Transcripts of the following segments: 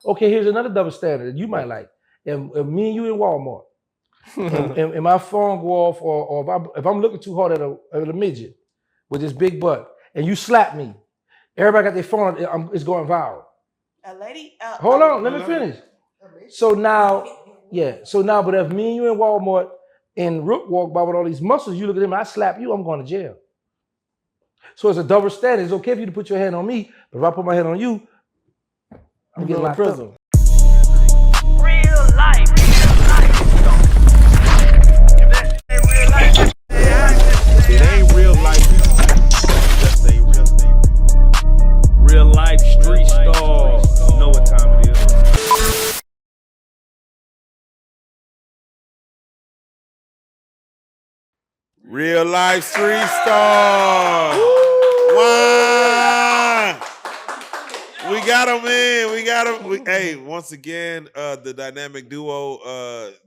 Okay, here's another double standard that you might like. If me and you in Walmart, and my phone go off, or if I'm looking too hard at a midget with this big butt, and you slap me, everybody got their phone, it's going viral. A lady. Hold on, let me finish. So now, but if me and you in Walmart and Rook walk by with all these muscles, you look at him, I slap you, I'm going to jail. So it's a double standard. It's okay for you to put your hand on me, but if I put my hand on you, I'm getting locked up. Real life. It ain't real life. Just ain't real. Real life street stars. You know what time it is. Real life street stars. Wow. We got them in. We got them. Hey, once again, the dynamic duo,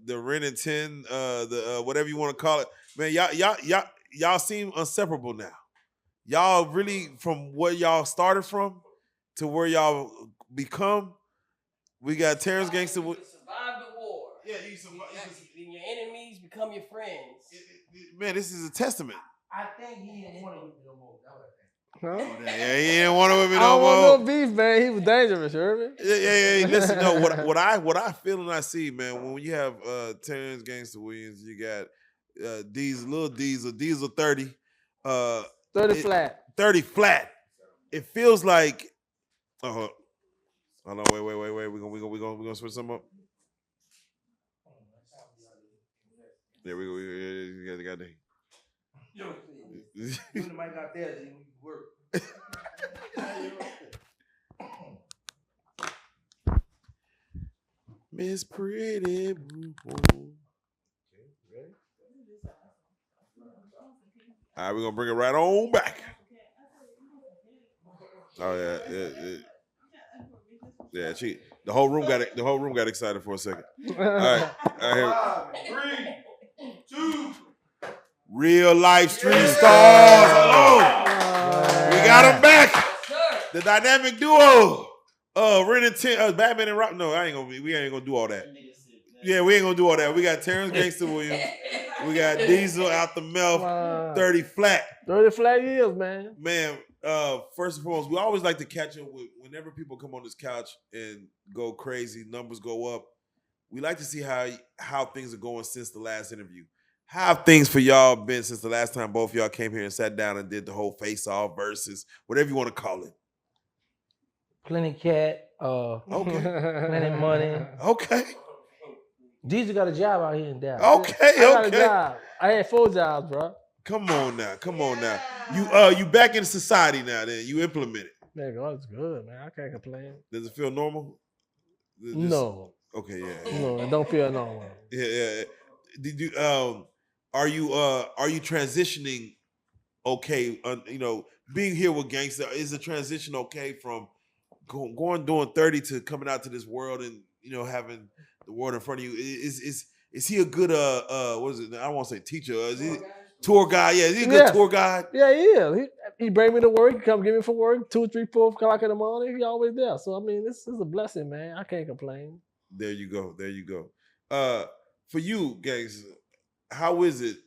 the REUNITE, whatever you want to call it. Man, y'all seem inseparable now. Y'all really, from where y'all started from to where y'all become. We got Terrance Gangsta. Survive the war. Yeah, Then your enemies become your friends. Man, this is a testament. I think he didn't want to with me no more. Huh? Yeah, he didn't want to with me I no don't more. want no beef, man. He was dangerous, you heard me? Yeah. Listen, no, what I feel and I see, man, when you have Terrance Gangsta Williams, you got Diesel 30. 30 flat. 30 flat. It feels like hold on, wait. We're gonna switch something up. There we go. You got that. You might not there, then we work. Miss Pretty. All right, we're gonna bring it right on back. Oh yeah. The whole room got excited for a second. All right, here. 3, 2. Real life street stars. Hello. We got them back. The dynamic duo. REUNITE, Batman and Rock. No, we ain't gonna do all that. Yeah, we ain't gonna do all that. We got Terrance Gangsta Williams. We got Diesel out the mouth. 30 flat. 30 flat years, man. Man, first and foremost, we always like to catch up with whenever people come on this couch and go crazy, numbers go up. We like to see how things are going since the last interview. How have things for y'all been since the last time both of y'all came here and sat down and did the whole face-off versus whatever you want to call it? Plenty cat, okay. Plenty money. Okay. Diesel got a job out here in Dallas. Okay. I got a job. I had 4 jobs, bro. Come on now. You back in society now. Then you implement it. Man, it's good, man. I can't complain. Does it feel normal? No. Okay, yeah. No, it don't feel normal. Yeah. Did you are you transitioning okay? Being here with Gangsta, is the transition okay from going doing 30 to coming out to this world and having the world in front of you? Is he a good what is it? I don't want to say teacher. Is he tour guide? Yeah, is he a good tour guide? Yeah, he is. He bring me to work. He come get me from work 2, 3, 4 o'clock in the morning. He always there. So I mean, this is a blessing, man. I can't complain. There you go. For you, Gangs, how is it?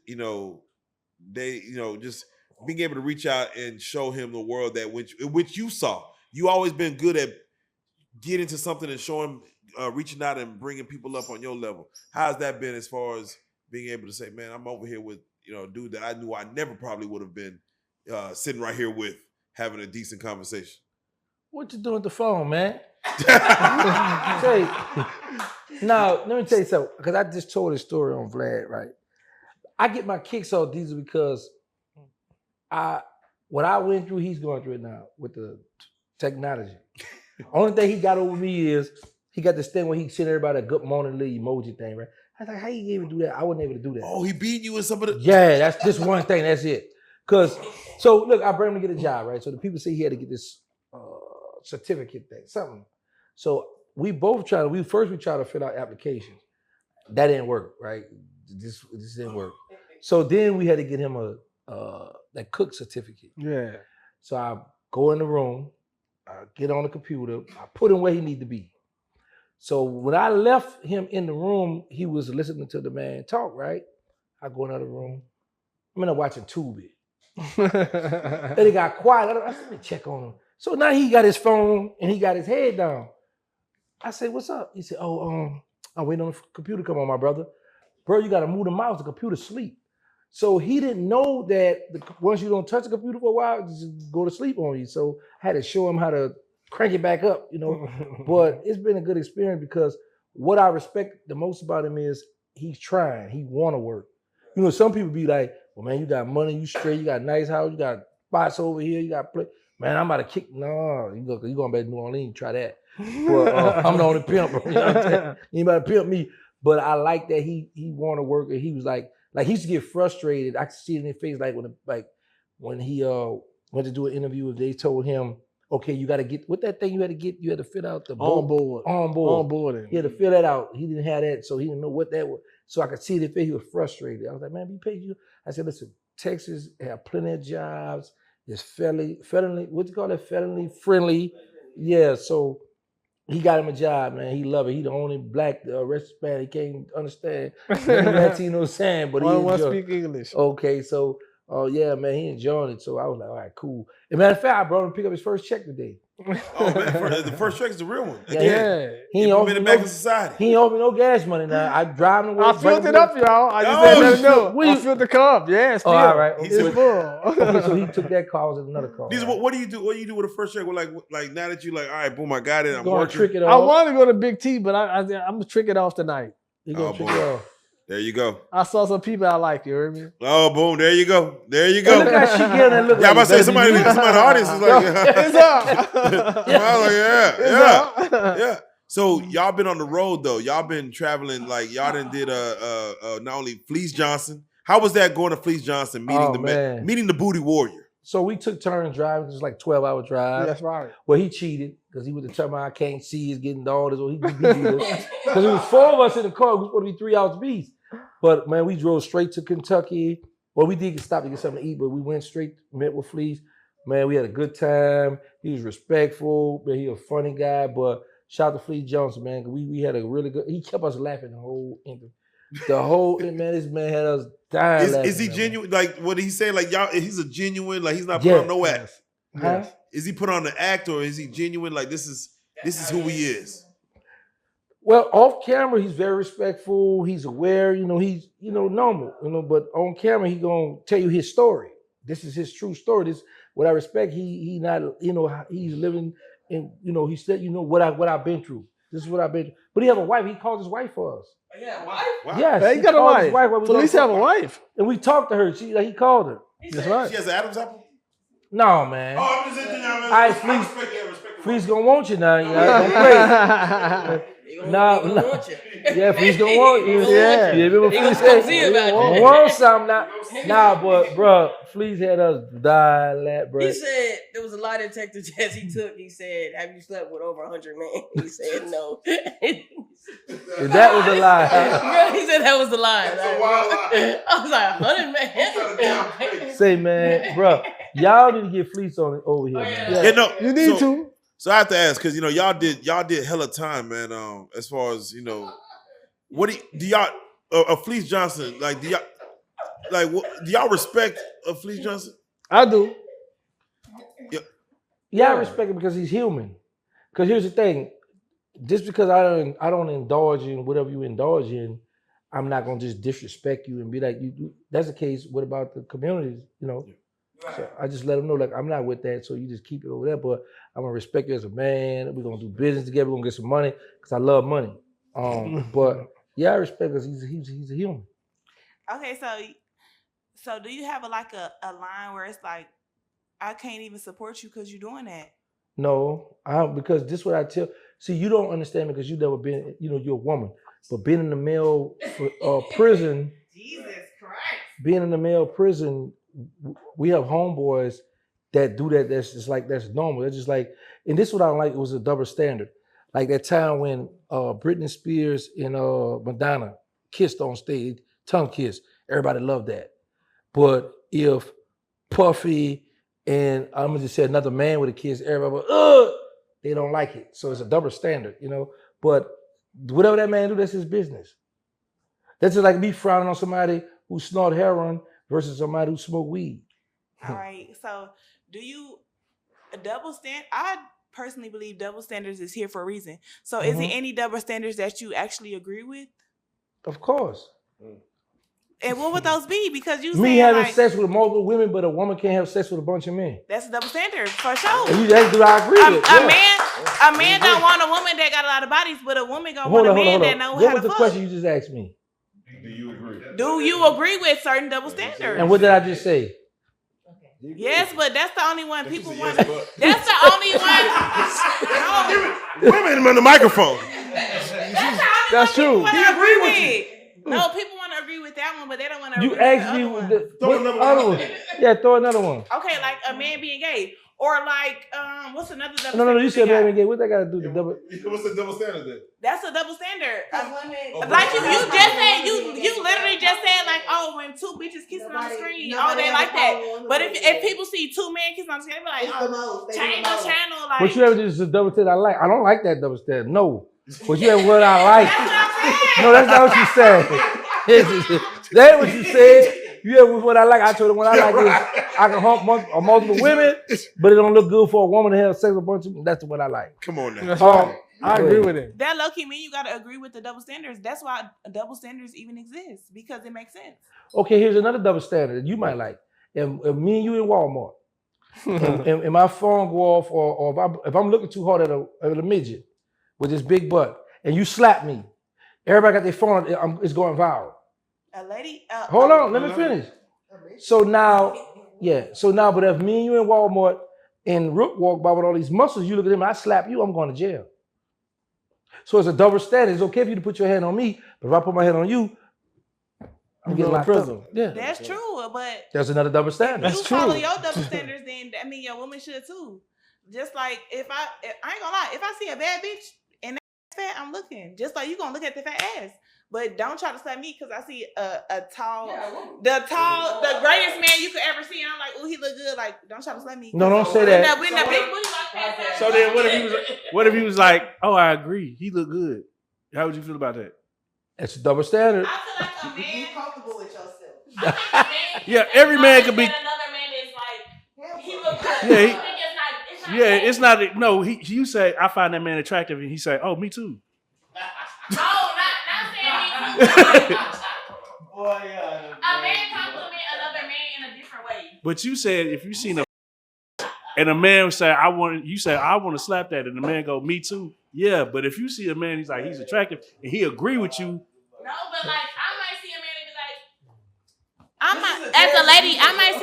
Just being able to reach out and show him the world that which you saw. You always been good at getting to something and showing, reaching out and bringing people up on your level. How's that been as far as being able to say, man, I'm over here with a dude that I knew I never probably would have been sitting right here with, having a decent conversation? What you doing with the phone, man? Now, let me tell you something, because I just told a story on Vlad, right? I get my kicks off Diesel because what I went through, he's going through it now with the technology. Only thing he got over me is he got this thing where he sent everybody a good morning little emoji thing, right? I was like, how you even do that? I wasn't able to do that. Oh, he beat you in some of the... Yeah, that's just one thing, that's it. So look, I bring him to get a job, right? So the people say he had to get this certificate thing, something. So we tried to fill out applications. That didn't work, right? This didn't work. So then we had to get him that cook certificate. Yeah. So I go in the room, I get on the computer, I put him where he need to be. So when I left him in the room, he was listening to the man talk, right? I go in the other room. I'm in there watching Tubi. Then he got quiet. I said, let me check on him. So now he got his phone and he got his head down. I said, what's up? He said, I'm waiting on the computer to come on, my brother. Bro, you got to move the mouse. The computer sleep. So he didn't know that once you don't touch the computer for a while, it just go to sleep on you. So I had to show him how to crank it back up, you know. But it's been a good experience because what I respect the most about him is he's trying. He want to work. You know, some people be like, well, man, you got money, you straight, you got a nice house, you got spots over here, you got play. Man, I'm about to kick. No, you going back to New Orleans, try that. But I'm the only pimp. You know what I'm saying? Anybody pimp me. But I like that he want to work, and he was like he used to get frustrated. I could see it in his face, when he went to do an interview. They told him, okay, you got to get what that thing you had to fill out the onboard. He had to fill that out. He didn't have that, so he didn't know what that was. So I could see the face. He was frustrated. I was like, man, be patient. I said, listen, Texas have plenty of jobs. It's felony, what you call that? Felony friendly. Yeah, so he got him a job, man. He love it. He the only black rest man. He can't understand Latino saying, but he want to speak English. Okay, so yeah, man, he enjoying it. So I was like, all right, cool. As a matter of fact, I brought him to pick up his first check today. Oh man, the first check is the real one. Yeah. He ain't owe me back in society. He ain't owe me no gas money now. I drive him away. I filled it up, y'all. I just didn't let him know. I filled the car up. Yeah, it's full. All right. It's full. Okay, so he took that car. Was another car. What do you do? What do you do with the first check? Like now that you like, all right, boom, I got it. I'm gonna working. trick it off. I want to go to Big T, but I'm gonna trick it off tonight. You gonna trick it off. There you go. I saw some people I like. You heard me? Oh, boom! There you go. There you go. Look at she getting that look. Yeah, I'm about to say somebody in the audience is like, it's up. I was like, yeah. So y'all been on the road though. Y'all been traveling. Like y'all done did not only Fleece Johnson. How was that going to Fleece Johnson meeting the Booty Warrior? So we took turns driving. It was like 12-hour drive. That's right. Well, he cheated because he was determined I can't see. He's getting all this. Because it was 4 of us in the car. It was supposed to be 3 hours apiece. But man, we drove straight to Kentucky. Well, we did stop to get something to eat, but we went straight, met with Fleece. Man, we had a good time. He was respectful. Man, he a funny guy. But shout out to Fleece Johnson, man. We had a really good. He kept us laughing the whole interview. This man had us dying. Is he genuine? Like what did he say? Like y'all, he's a genuine. Like he's not put on no act. Yes. Is he put on the act or is he genuine? Like this is who he is. Well, off camera, he's very respectful. He's aware, he's, normal, but on camera, he gonna tell you his story. This is his true story. This, what I respect, he not, he's living in, he said, what I've been through. This is what I've been through. But he have a wife. He called his wife for us. Yeah, wife? Wow. Yes. Hey, he got a wife. Police have a wife. And we talked to her. He called her. That's right. She has an Adam's apple? No, man. Oh, I'm just saying, man. All right, Fleece gonna want you now. Don't play. No. Yeah, Fleece gonna want you. Yeah. He gonna come see about you. Want something now. Nah, but bro, Fleece had us die, bro. He said there was a lie detector test he took. He said, "Have you slept with over 100 men?" He said no. That was a lie. Girl, he said that was the lie. That's a wild lie. I was like, 100 men. Say, man, bro, y'all need to get Fleece on over here. Yeah, no, you need to. So I have to ask because y'all did hella time, man. As far as what do y'all Fleece Johnson like? Do y'all respect Fleece Johnson? I do. Yeah, I respect him because he's human. Because here's the thing, just because I don't indulge in whatever you indulge in, I'm not gonna just disrespect you and be like you. That's the case. What about the communities? Right. So I just let them know, like, I'm not with that, so you just keep it over there. But I'm gonna respect you as a man. We're gonna do business together. We're gonna get some money because I love money. But yeah, I respect because he's a human. Okay, so do you have a line where it's like, I can't even support you because you're doing that? No, because this is what I tell. See, you don't understand because you've never been. You're a woman, but being in the male prison. Jesus Christ. Being in the male prison. We have homeboys that do that. That's normal. That's just like, and this is what I don't like. It was a double standard. Like that time when Britney Spears and Madonna kissed on stage, tongue kiss. Everybody loved that. But if Puffy and I'm gonna just say another man with a kiss, everybody, they don't like it. So it's a double standard, But Whatever that man do, that's his business. That's just like me frowning on somebody who snort heroin versus somebody who smoke weed. All right. So, do you double stand? I personally believe double standards is here for a reason. So, is it any double standards that you actually agree with? Of course. And what would those be? Because you Me saying having like sex with multiple women, but a woman can't have sex with a bunch of men. that's a double standard for sure. And that's what I agree with. A man don't want a woman that got a lot of bodies, but a woman gonna want a man that know What how was to the fuck. question you just asked me? Do you agree with certain double standards? And what did I just say? Yes, but that's the only one people want. That's the only one. No, Women on the microphone. That's true. he agree with. No, people want to agree with that one, but they don't want to. You agree with asked the me other one. what other one? Yeah, throw another one. Okay, like a man being gay, or like what's another double No, standard? you said we got? man gay. What that got to do with the double? What's the double standard then? That's a double standard. Women, Like you just said, you literally just said like, oh, when two bitches kissing on the screen, oh, they like that. But if people see two men kissing on the screen, they be like, oh, change the channel. Like, What you ever did is a double standard I like. I don't like that double standard. No. But you have what I like. that's what I'm saying. No, that's not what you said. That's what you said. You have what I like. I told her what I like is I can hump multiple women, but it don't look good for a woman to have sex with a bunch of them. That's what I like. Come on now. That's right. I agree with him. That low key mean you gotta agree with the double standards. That's why double standards even exist, because it makes sense. Okay, here's another double standard that you might like. If me and you in Walmart, and my phone go off, or if I'm looking too hard at a midget with this big butt, and you slap me, everybody got their phone, it's going viral. A lady. Hold on, let me finish. So now, but if me and you in Walmart and Rook walk by with all these muscles, you look at him, I slap you, I'm going to jail. So it's a double standard. It's okay for you to put your hand on me, but if I put my hand on you, I'm getting locked up. Yeah, That's true, but there's another double standard. you follow your double standards, then I mean your woman should too. Just like if I ain't gonna lie, if I see a bad bitch and that fat, I'm looking. Just like you gonna look at the fat ass. But don't try to slap me because I see the greatest man you could ever see, and I'm like, oh, he look good. Like, don't try to slap me. No, don't say that. When the big booty like that. So then what if he was like, oh, I agree. He look good. How would you feel about that? It's a double standard. I feel like a man. be comfortable with yourself. I think a man. Yeah, every man could be. Another man is like, he look good. Yeah, I think it's not Yeah, it's not. No, you say I find that man attractive, and he say, oh, me too. No, not saying me too. Boy, yeah. A man compliment another man in a different way. But you said if you seen a and a man say I want to slap that, and the man go me too. Yeah, but if you see a man, he's attractive, and he agree with you. No, but like I might see a man and be like, as a lady, I might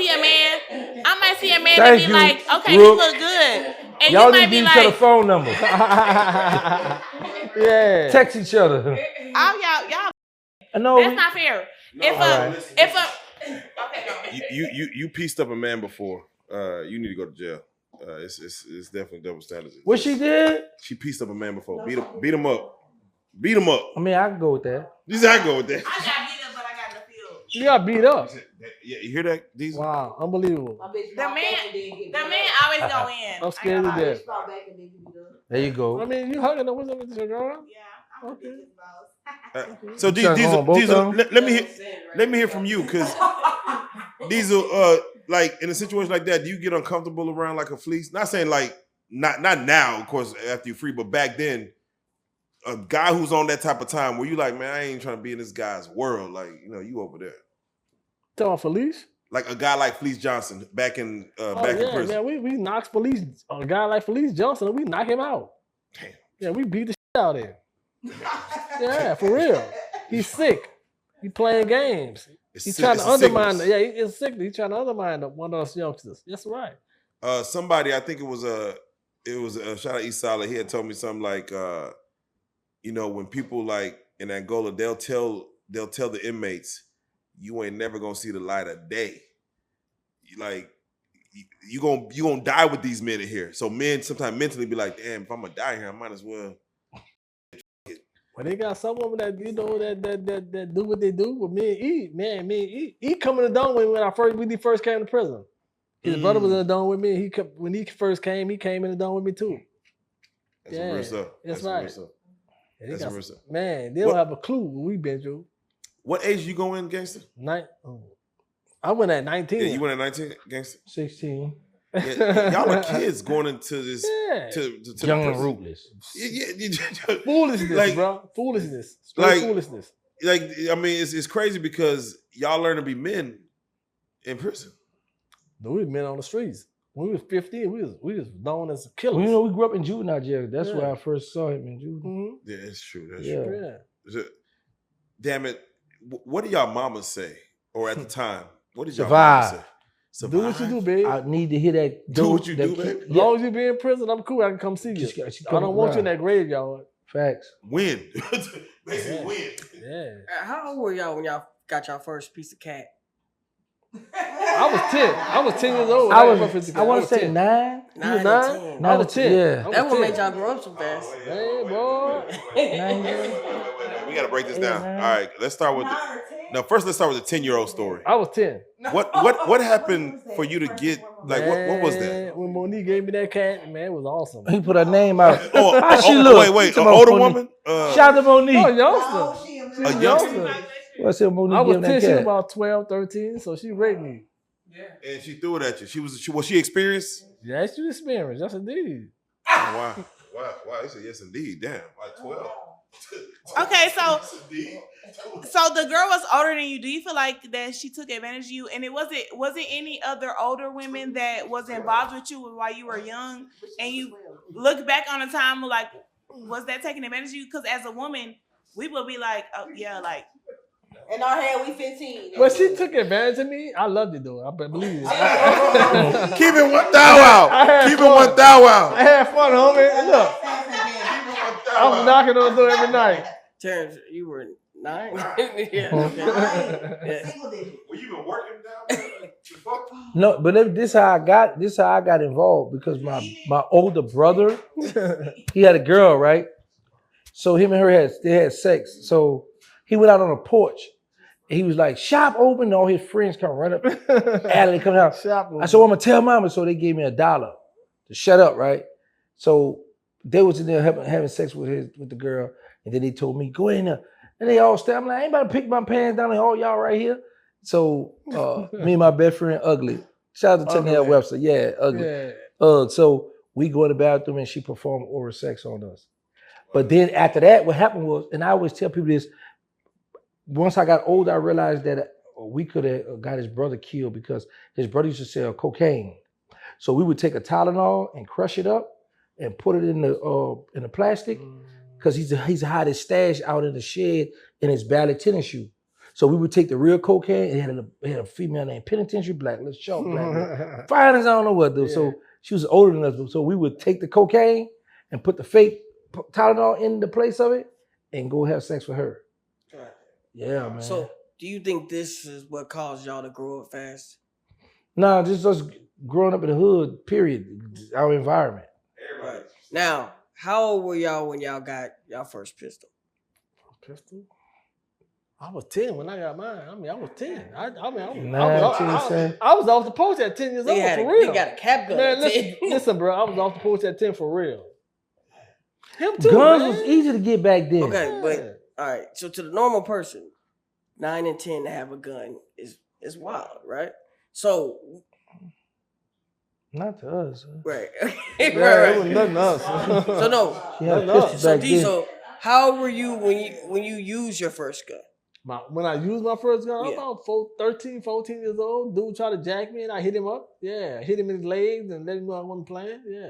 see a man and be like, okay, Brooke. he look good, and Y'all you need might to be give each other like, phone numbers. Yeah. Text each other. oh y'all, I know. that's not fair. If a You pieced up a man before. You need to go to jail. It's definitely double standards. What she did? She pieced up a man before. Beat him up. Beat him up. I mean, I can go with that. You see, I go with that. I got beat up, but I got in the field. You got beat up. Yeah, you hear that? Diesel? Wow, unbelievable. The man always go in. I'm scared to death. There you go. I mean, you hugging them with your girl? Yeah, I'm Okay. So Diesel, let me hear from you, because Diesel, like in a situation like that, do you get uncomfortable around like a fleece? Not saying like not now, of course, after you're free, but back then, a guy who's on that type of time where you like, man, I ain't trying to be in this guy's world. Like, you over there. Talking about Felice? Like a guy like Felice Johnson back in in prison. Man, we knocked Felice, a guy like Felice Johnson, we knock him out. Damn. Yeah, we beat the shit out of him. Yeah, for real. He's sick. He playing games. He's trying to undermine. Yeah, he's sick. He's trying to undermine one of those youngsters. That's right. Somebody, I think it was shout out East Solid. He had told me something like, when people like in Angola, they'll tell the inmates, you ain't never gonna see the light of day. You gonna die with these men in here. So men sometimes mentally be like, damn, if I'm gonna die here, I might as well. Well, they got some women that that do what they do with me and E. Man, me and E come in the dome when he first came to prison. His brother was in the dome with me. When he first came, he came in the dome with me too. That's real stuff. That's right. Real stuff. Yeah, they That's got what's some- up. man, they don't What- have a clue what we been through. What age you go in, gangster? I went at 19. Yeah, you went at 19, gangster. 16. Yeah, y'all are kids going into this Yeah. to the Young and prison. rootless. Yeah, Foolishness, Like- bro. Foolishness. Straight foolishness. like I mean, it's crazy because y'all learn to be men in prison. But we was men on the streets. When we was 15, we was known as killers. Well, you know, we grew up in juvenile jail. That's Yeah. where I first saw him in juvenile. Mhm. Yeah, it's true. That's Yeah. true. Yeah. Is it- Damn it! What do y'all mamas say? Or at the time, what did y'all Survive. mamas say? Do what you do, babe. I need to hear that. Do what you that do, kid- baby. As Yeah. long as you be in prison, I'm cool. I can come see you. She I come don't want you in around. that graveyard. Facts. Win. Basically, Yeah. win. Yeah. How old were y'all when y'all got your first piece of cat? I was 10. I was 10 years old. I got my was. 50 I want to say 10. 9. You 9 was and 9? 10. I was 10. Yeah. I was That one 10. made y'all grow up so fast. Hey, boy. 9 years. We got to break this Yeah, down. man. All right, let's start with no. First, let's start with the 10-year-old story. I was 10. What happened for you to get like what was that? Man, when Monique gave me that cat, man, it was awesome. He put her name out. Oh, How she look? wait, You an talking about older Monique? woman? Shout out to Monique. Oh, youngster. She was A youngster? youngster. What's it, Monique? I was giving 10, that she was cat? about 12, 13, so she raped me. And she threw it at you. Was she experienced? Yeah, she was experienced. Yes, indeed. Oh, wow. He said yes, indeed. Damn, like 12. Okay, so Yes, indeed. so the girl was older than you. Do you feel like that she took advantage of you? And was it any other older women that was involved with you while you were young? And you look back on a time like, was that taking advantage of you? Because as a woman, we would be like, oh yeah, like. In our head, we 15. But she took advantage of me. I loved it though. I believe it. Keep it 1 thou out. Keep it 1 thou out. I had fun, homie. Look, I'm knocking on the door every night. Terrance, you were 9? Yeah. Okay. Were you been working down? No, but this how I got involved because my older brother, he had a girl, right? So him and her had sex. So he went out on a porch. And he was like, "Shop open." And all his friends come run up. Alley come out. Shop I said, well, I'm gonna tell mama. So they gave me $1 to shut up, right? So they was in there having sex with the girl, and then they told me, "Go in there." And they all stayed. I'm like, I ain't about to pick my pants down and all y'all right here. So me and my best friend, Ugly. Shout out to Tanel Ugly. Webster. Yeah, Ugly. Yeah. So we go in the bathroom and she performed oral sex on us. But then after that, what happened was, and I always tell people this, once I got older, I realized that we could have got his brother killed because his brother used to sell cocaine. So we would take a Tylenol and crush it up and put it in the plastic because he's hide his stash out in the shed in his ballet tennis shoe. So we would take the real cocaine and it had a female named Penitentiary Black, let's show Black. Fine as I don't know what though. Yeah. So she was older than us. So we would take the cocaine and put the fake Tylenol in the place of it and go have sex with her. Right. Yeah, man. So, do you think this is what caused y'all to grow up fast? Nah, just us growing up in the hood, period. Our environment. Right. Now, how old were y'all when y'all got y'all first pistol? Pistol? I was 10 when I got mine. I mean, I was 10. I was off the porch at 10 years old, for real. They got a cap gun. Man, at 10. listen, bro. I was off the porch at 10 for real. Him too, Guns man. was easy to get back then. Okay, Yeah. but all right. So to the normal person, 9 and 10 to have a gun is wild, right? So Not to us. Huh? right, Yeah, right, it was nothing else. So no. She had No, pistols So back then. Diesel, how old were you when you used your first gun? When I used my first gun, I was Yeah. about 13, 14 years old. Dude tried to jack me and I hit him up. Yeah, hit him in his legs and let him know I wasn't playing. Yeah.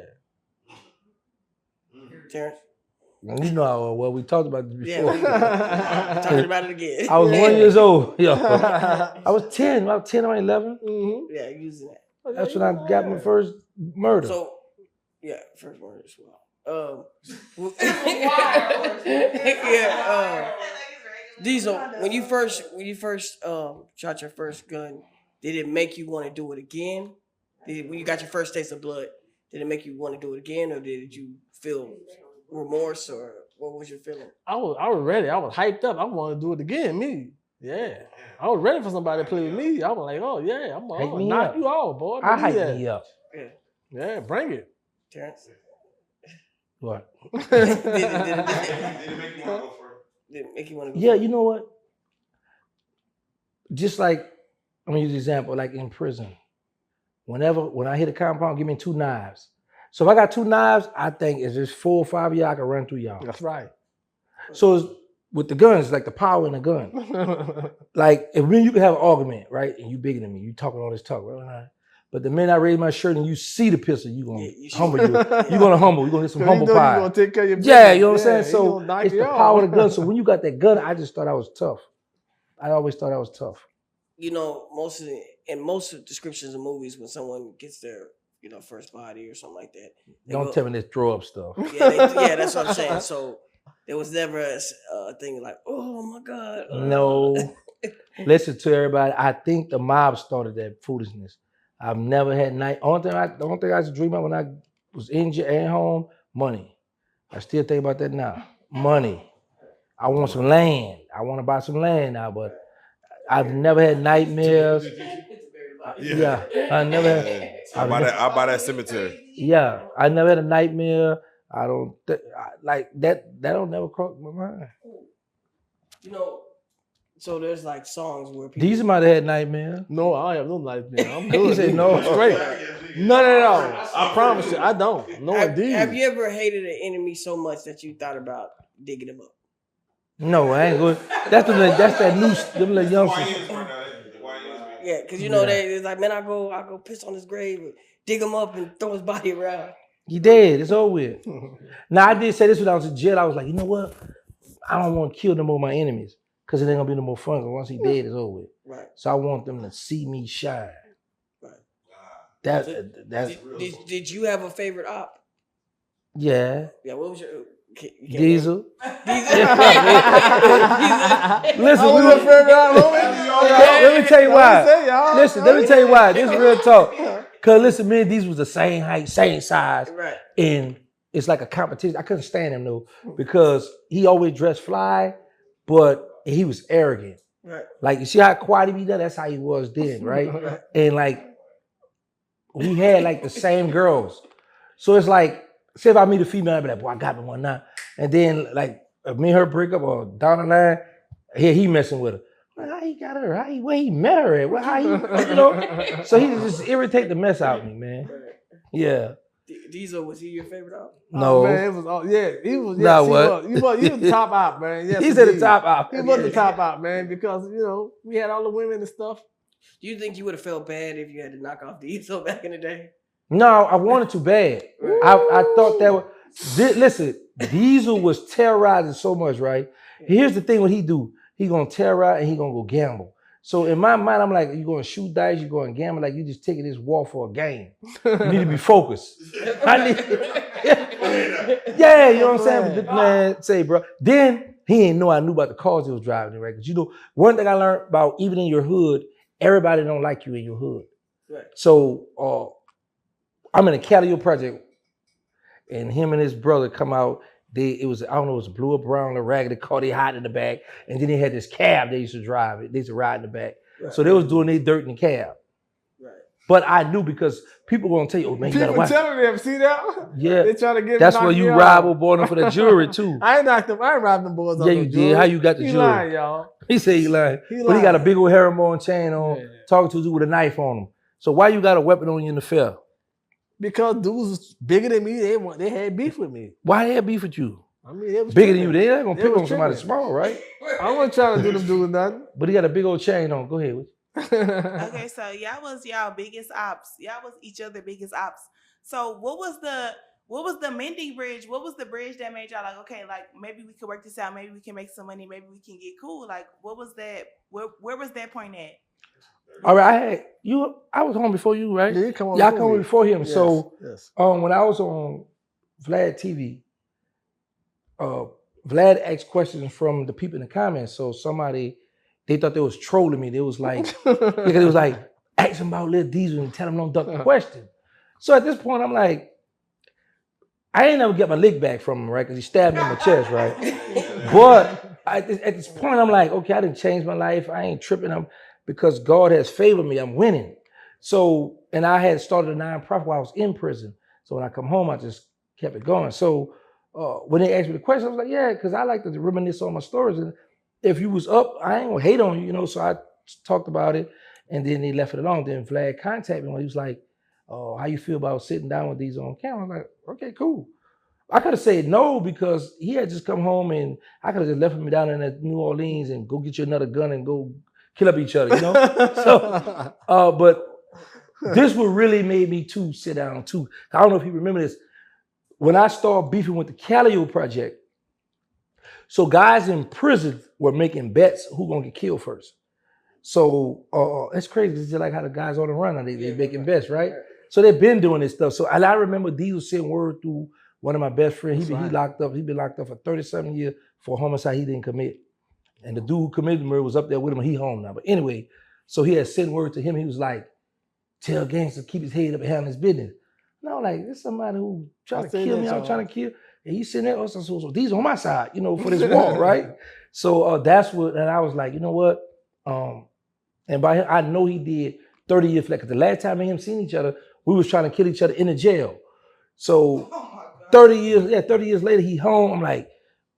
Terrance? You know well we talked about this Yeah, before. we talking about it again. I was 1 year old. Yo. I was 10, about 10 or 11. Mm-hmm. Yeah, using that. That's when I got my first murder. So yeah, first word as well. Diesel, when you first shot your first gun, did it make you want to do it again? When you got your first taste of blood, did it make you want to do it again, or did you feel remorse, or what was your feeling? I was ready. I was hyped up. I wanted to do it again, me. Yeah. I was ready for somebody to play with me. I was like, oh yeah, I'm Hype gonna me knock up. you off, boy. I Believe hyped that. me up. Yeah, bring it. Terrance? What? Did it Did it make you want to go first? Did it make you want to go? Yeah, first? you know what? Just like, I'm gonna use an example, like in prison. When I hit a compound, give me 2 knives. So if I got 2 knives, I think if there's 4 or 5 of y'all, I can run through y'all. That's right. So it's, with the guns, like the power in the gun. Like if me and you can have an argument, right? And you bigger than me, you talking all this talk, right? But the minute I raise my shirt and you see the pistol, you gonna humble you. You gonna humble. You gonna get some humble pie. You gonna take care of your Yeah, business. you know what I'm saying? he So gonna knock it's you the off. power of the gun. So when you got that gun, I just thought I was tough. I always thought I was tough. You know, most descriptions of movies, when someone gets their first body or something like that, Don't tell me this throw up stuff. Yeah, that's what I'm saying. So there was never a thing like, oh my God. No. Listen to everybody. I think the mob started that foolishness. I've never had night. The only thing I used to dream about when I was injured and home, money. I still think about that now. Money. I want some land. I want to buy some land now, but I've never had nightmares. Yeah, I never had. I'll buy that cemetery. Yeah, I never had a nightmare. I don't like that. That don't never cross my mind. So there's like songs where people. These might have had nightmares. No, I have no nightmare. I'm He good. said no. Straight. No. I promise you, I don't. No, indeed. Have you ever hated an enemy so much that you thought about digging them up? No, I ain't good. That's that new them little youngsters. Yeah, because they like, man, I go piss on his grave, dig him up, and throw his body around. He dead. It's over with. Now I did say this when I was in jail. I was like, you know what? I don't want to kill no more of my enemies because it ain't gonna be no more fun. Because once he dead, it's over with. Right. So I want them to see me shine. Right. That's Did you have a favorite op? Yeah. Yeah. What was your Diesel. Diesel. Listen, let me tell you why. Listen, let me tell you why. This is real talk. Cause listen, me and Diesel was the same height, same size, right? And it's like a competition. I couldn't stand him though because he always dressed fly, but he was arrogant. Right. Like you see how quiet he be there? That's how he was then, right? And like we had like the same girls, so it's like. Say if I meet a female, I'd be like, boy, I got me one now. And then like if me and her break up or down the line, he messing with her. Like, how he got her? Where he met her at? How he, So he just irritate the mess out of me, man. Yeah. Diesel, was he your favorite op? No. Oh, man, it was, he was. Nah, Yes, what? He was the top op, man. Yes, he said the indeed. top op. He was the top op, man, because we had all the women and stuff. Do you think you would have felt bad if you had to knock off Diesel back in the day? No, I wanted to bad. I thought that was. Listen, Diesel was terrorizing so much, right? Here's the thing: what he do? He gonna terrorize and he gonna go gamble. So in my mind, I'm like, you gonna shoot dice, you going to gamble, like you just taking this war for a game. You need to be focused. Yeah, you know what I'm saying? But man, say, bro. Then he didn't know I knew about the cars he was driving, right? Because one thing I learned about even in your hood, everybody don't like you in your hood. Right. So I'm in a Calio project, and him and his brother come out. It was a blue or brown or raggedy car. They hide in the back, and then they had this cab they used to drive. They used to ride in the back. Right. So they was doing their dirt in the cab. Right. But I knew because people were gonna tell you, oh man, you gotta watch. People telling them, see that? Yeah. They trying to get. That's where you rival boy for the jury too. I ain't robbed them boys. Yeah, you did. How you got the jury? He lying, y'all. He said he lying. But he got a big old herringbone chain on, talking to you with a knife on him. So why you got a weapon on you in the fair? Because dudes was bigger than me. They had beef with me. Why they had beef with you? I mean, they was bigger than you. They ain't gonna pick on somebody small, right? I wasn't trying to do them doing nothing. But he got a big old chain on. Go ahead. Okay, so y'all was y'all biggest ops. Y'all was each other biggest ops. So what was the mending bridge? What was the bridge that made y'all like, okay, like maybe we could work this out. Maybe we can make some money. Maybe we can get cool. Like what was that? Where was that point at? All right, I was home before you, right? Yeah, y'all come before him. Yes, so yes. When I was on Vlad TV, Vlad asked questions from the people in the comments. So they thought they was trolling me. They was like, because it was like, ask them about Lil Diesel and tell them don't duck the question. So at this point, I'm like, I ain't never get my lick back from him, right? Because he stabbed me in my chest, right? But at this point, I'm like, okay, I didn't change my life. I ain't tripping. Because God has favored me. I'm winning. So, and I had started a nonprofit while I was in prison. So when I come home, I just kept it going. So when they asked me the question, I was like, yeah, because I like to reminisce on my stories. And if you was up, I ain't gonna hate on you, you know. So I talked about it, and then they left it alone. Then Vlad contacted me when he was like, "Oh, how you feel about sitting down with these on camera?" I'm like, "Okay, cool." I could have said no because he had just come home, and I could have just left him down in New Orleans and go get you another gun and go kill up each other, you know. So, but this would really made me too sit down too. I don't know if you remember this. When I started beefing with the Calio Project, so guys in prison were making bets who gonna get killed first. So it's crazy. It's just like how the guys on the run, they making bets, right? So they've been doing this stuff. So and I remember Diesel sending word through one of my best friends. He locked up. He been locked up for 37 years for homicide he didn't commit. And the dude who committed the murder was up there with him. He home now. But anyway, so he had sent word to him. He was like, "Tell Gangsta to keep his head up and handle his business." No, like this somebody who trying to kill me. I'm trying to kill. And he's sitting there. So these on my side, you know, for this war, right? So that's what. And I was like, you know what? And by him, I know he did 30 years flat. Because the last time me and him seen each other, we was trying to kill each other in the jail. So 30 years later, he home. I'm like,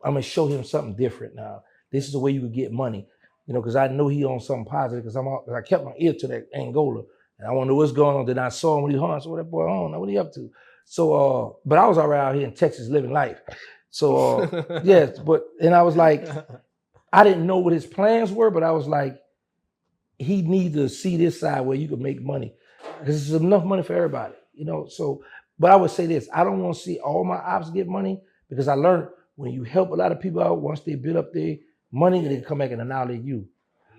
I'm gonna show him something different now. This is the way you could get money, you know, because I know he on something positive. Because I kept my ear to that Angola, and I want to know what's going on. Then I saw him when he hung. So what that boy on? What he up to? So, but I was already out here in Texas living life. So yes, and I was like, I didn't know what his plans were, but I was like, he needs to see this side where you can make money, because there's enough money for everybody, you know. So, but I would say this: I don't want to see all my ops get money, because I learned when you help a lot of people out, once they build up their money, they come back and annihilate you.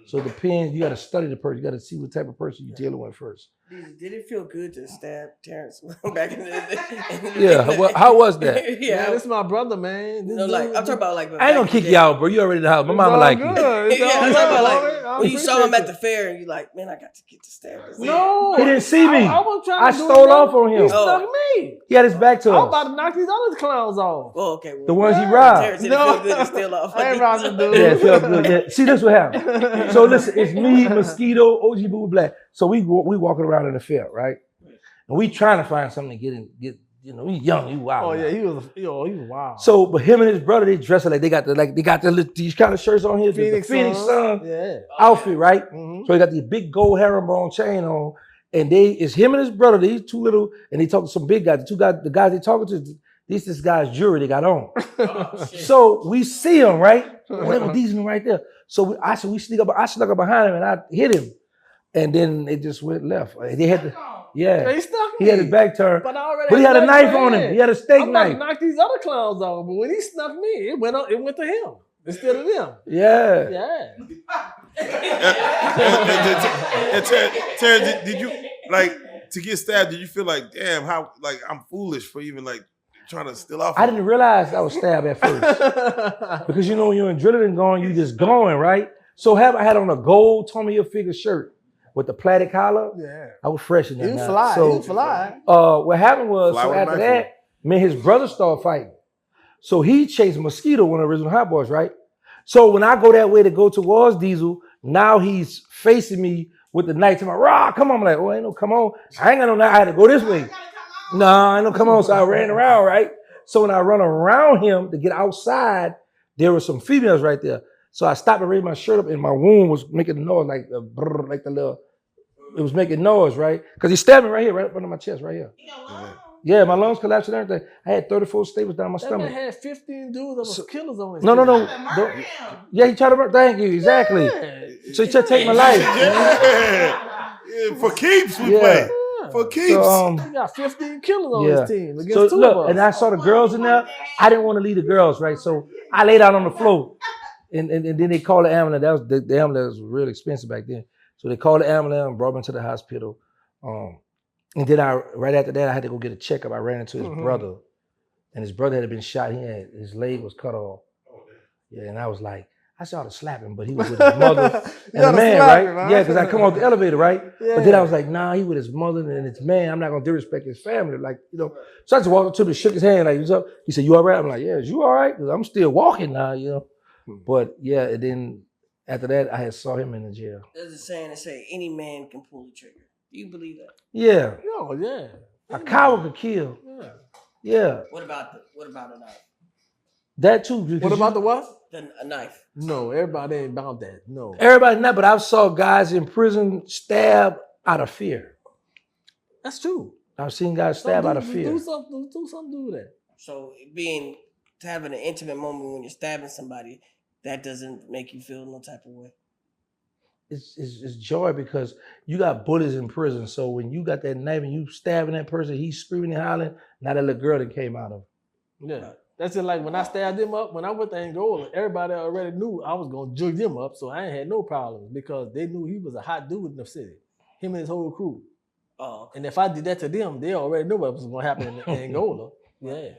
So it depends. You got to study the person. You got to see what type of person you're dealing with first. Did it feel good to stab Terrance back in the day? Yeah. Well, how was that? Yeah, Man, this is my brother, man. This like I'm talking about like. I ain't gonna kick you out, bro. You already in the house. My mama like you. Yeah, I'm talking about like when you saw him at the fair and you like, man, I got to get to stab this. No, he didn't see me. I was trying to stole off on him. He stuck me. He had his back to us. I was about to knock these other clowns off. Oh, okay. Well, the ones he robbed. Terrance said it felt good to steal off. I ain't robbing dude. Yeah, it felt good. Yeah. See, this what happened. So listen, it's me, Mosquito, OG Boo Black. So we walking around in the field, right? And we trying to find something to get. You know, he's young, he wild. Oh yeah, he was wild. So, but him and his brother, they dressed like they got these kind of shirts on here, the Phoenix Sun outfit, right? Mm-hmm. So he got these big gold herringbone chain on, and it's him and his brother. These two little, and they talk to some big guys. The guys they talking to, this guy's jewelry they got on. So we see him, right? Whatever, these right there. So I snuck up behind him and I hit him, and then it just went left. They had to. Yeah, he had his back turned, but he had a knife on him. He had a steak knife. I'm knock these other clowns off, but when he snuck me, it went to him instead of them. Yeah. Terrance, did you like to get stabbed? Did you feel like, damn, how like I'm foolish for even like trying to steal off? I didn't realize I was stabbed at first because you know when you're in adrenaline going, you just going right. So I had on a gold Tommy Hilfiger shirt with the plaited collar. Yeah, I was fresh in that. He was fly. What happened was, so after that, me and his brother started fighting. So he chased Mosquito, one of the original Hot Boys, right? So when I go that way to go towards Diesel, now he's facing me with the knife to my raw. Come on, I'm like, oh, ain't no come on. I ain't got no knife. I had to go this way. No, I ain't no come on. So I ran around, right? So when I run around him to get outside, there were some females right there. So I stopped and raised my shirt up, and my wound was making a noise like the little. It was making noise, right? Because he stabbed me right here, right up under my chest, right here. Yeah, my lungs collapsed and everything. I had 34 staples down my stomach. That man had 15 dudes that was killers on his No. Yeah, he tried to murder. Thank you, exactly. Yeah. So he tried to take my life. Yeah, for keeps, we play. For keeps. So, he got 15 killers on his team against two of us. And I saw the girls in there. I didn't want to leave the girls, right? So I laid out on the floor. And then they called the ambulance. That was the ambulance was real expensive back then. So they called the ambulance and brought me to the hospital. And then right after that, I had to go get a checkup. I ran into his brother, and his brother had been shot. His leg was cut off. Yeah, and I was like, I saw to slap him, but he was with his mother and the man, right? Yeah, because I come off the elevator, right? Yeah. But then I was like, nah, he with his mother and his man. I'm not gonna disrespect his family, like you know. So I just walked up to him and shook his hand, like, "What's up?" He said, "You all right?" I'm like, "Yeah, is you all right?" Because I'm still walking now, you know. But yeah, and then after that, I had saw him in the jail. There's a saying that say any man can pull the trigger. Do you believe that? Yeah. Oh yeah. A coward could kill. Yeah. What about a knife? That too. What about the what? A knife. No, everybody ain't about that. No. Everybody not, but I've saw guys in prison stab out of fear. That's true. I've seen guys stab out of fear. Do something to do with that. So having an intimate moment when you're stabbing somebody, that doesn't make you feel no type of way. It's joy because you got bullies in prison. So when you got that knife and you stabbing that person, he's screaming and hollering. Now that little girl that came out of him. Yeah. That's just like when I stabbed them up, when I went to Angola, everybody already knew I was going to jug them up. So I ain't had no problems because they knew he was a hot dude in the city. Him and his whole crew. Oh. And if I did that to them, they already knew what was going to happen in Angola. Yeah.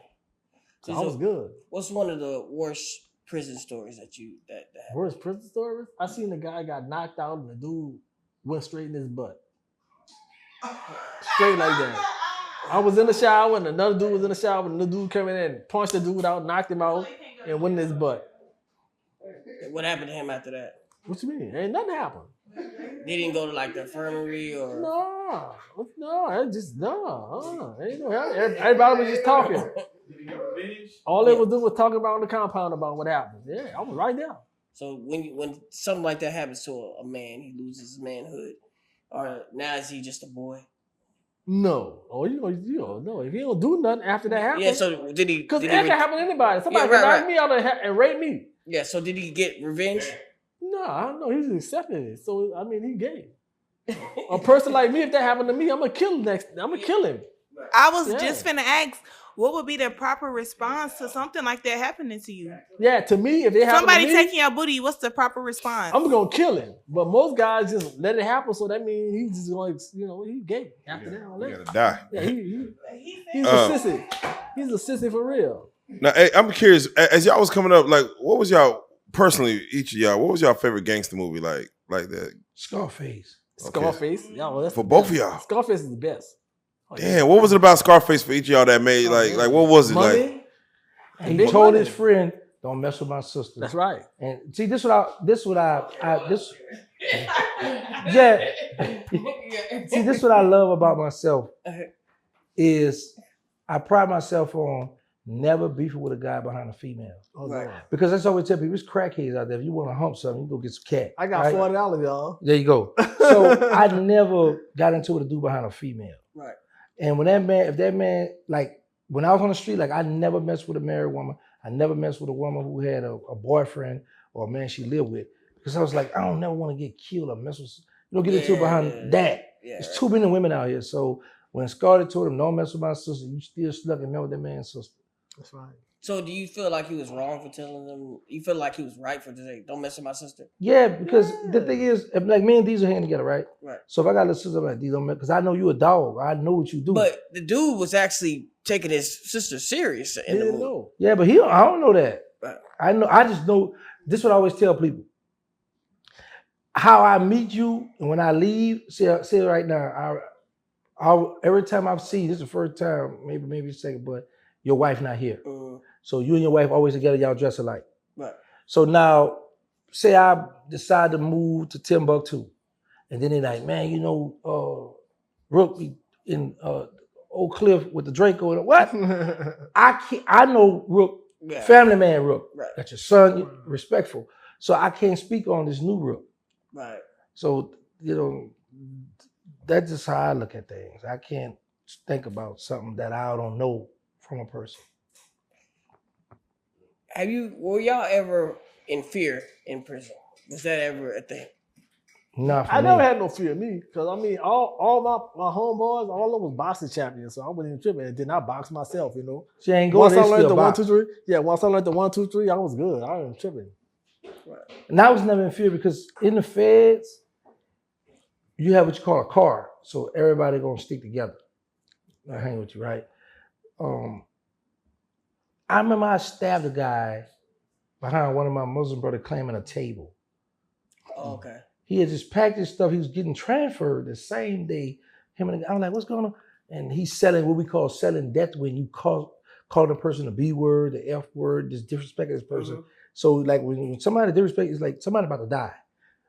So I was good. What's one of the worst prison stories that happened? Worst prison stories? I seen the guy got knocked out and the dude went straight in his butt. Straight like that. I was in the shower and another dude was in the shower and the dude came in and punched the dude out, knocked him out, and went in his butt. What happened to him after that? What you mean? Ain't nothing happened. They didn't go to like the infirmary or Ain't no help. Everybody was just talking. All they was doing was talking about on the compound about what happened. Yeah, I was right there. So when something like that happens to a man, he loses his manhood, or now is he just a boy? No. Oh, you know, no. If he don't do nothing after that happens. Yeah. So did he? Because that can happen to anybody. Somebody can knock me out and rape me. Yeah. So did he get revenge? No, I don't know. He's accepting it. So I mean, he gay. A person like me, if that happened to me, I'm gonna kill him next. I'm gonna kill him. I was just finna ask, what would be the proper response to something like that happening to you? Yeah, to me, if it happened somebody to me, taking your booty, what's the proper response? I'm gonna kill him. But most guys just let it happen, so that means he's just gonna, he's gay after that. You gotta die. Yeah, he's a sissy. He's a sissy for real. Now, hey, I'm curious. As y'all was coming up, like, what was y'all personally, each of y'all? What was y'all favorite gangster movie like that? Scarface. Scarface. Okay. Yeah, well, that's for both of y'all. Scarface is the best. Damn, what was it about Scarface for each of y'all that made like what was it money? like? He told his friend, "Don't mess with my sister." That's right. And see, this yeah. See, this what I love about myself is I pride myself on never beefing with a guy behind a female. Right. Because that's always tell people, it's crackheads out there. If you want to hump something, you go get some cat. I got $40, y'all. There you go. So I never got into it to do behind a female. Right. And when if that man, like when I was on the street, like I never messed with a married woman. I never messed with a woman who had a boyfriend or a man she lived with. Because I was like, I don't never want to get killed or mess with, get into it behind that. Yeah, There's too many women out here. So when Scarlett told him, don't mess with my sister, you still stuck and met with that man's sister. That's right. So do you feel like he was wrong for telling them? You feel like he was right for saying, don't mess with my sister? Yeah, because the thing is, like me and Diesel hang together, right? Right. So if I got a sister, I'm like, Diesel, because I know you a dog. I know what you do. But the dude was actually taking his sister serious in the movie. Know. Yeah, but I don't know that. Right. I just know, this is what I always tell people. How I meet you and when I leave, see right now, every time I see you, this is the first time, maybe second, but your wife not here. So you and your wife always together, y'all dress alike. Right. So now, say I decide to move to Timbuktu, and then they're like, man, Rook in Oak Cliff with the Draco and what? I know Rook, family man Rook. Right. Got your son, respectful. So I can't speak on this new Rook. Right. So, that's just how I look at things. I can't think about something that I don't know from a person. Were y'all ever in fear in prison? Was that ever a thing? Not for I me. never had no fear of me because I mean all my homeboys, all of them was boxing champions, so I wasn't even tripping. And then I boxed myself, She ain't going. Once I learned the 1, 2, 3, once I learned the 1, 2, 3, I was good. I wasn't tripping. Right. And I was never in fear because in the feds, you have what you call a card, so everybody gonna stick together. I hang with you, right? I remember I stabbed a guy behind one of my Muslim brothers claiming a table. Oh, okay. He had just packed his stuff. He was getting transferred the same day. Him and the guy, I'm like, what's going on? And he's selling what we call selling death when you call the person the B word, the F word, just disrespect this person. Mm-hmm. So like when somebody disrespect, it's like somebody about to die.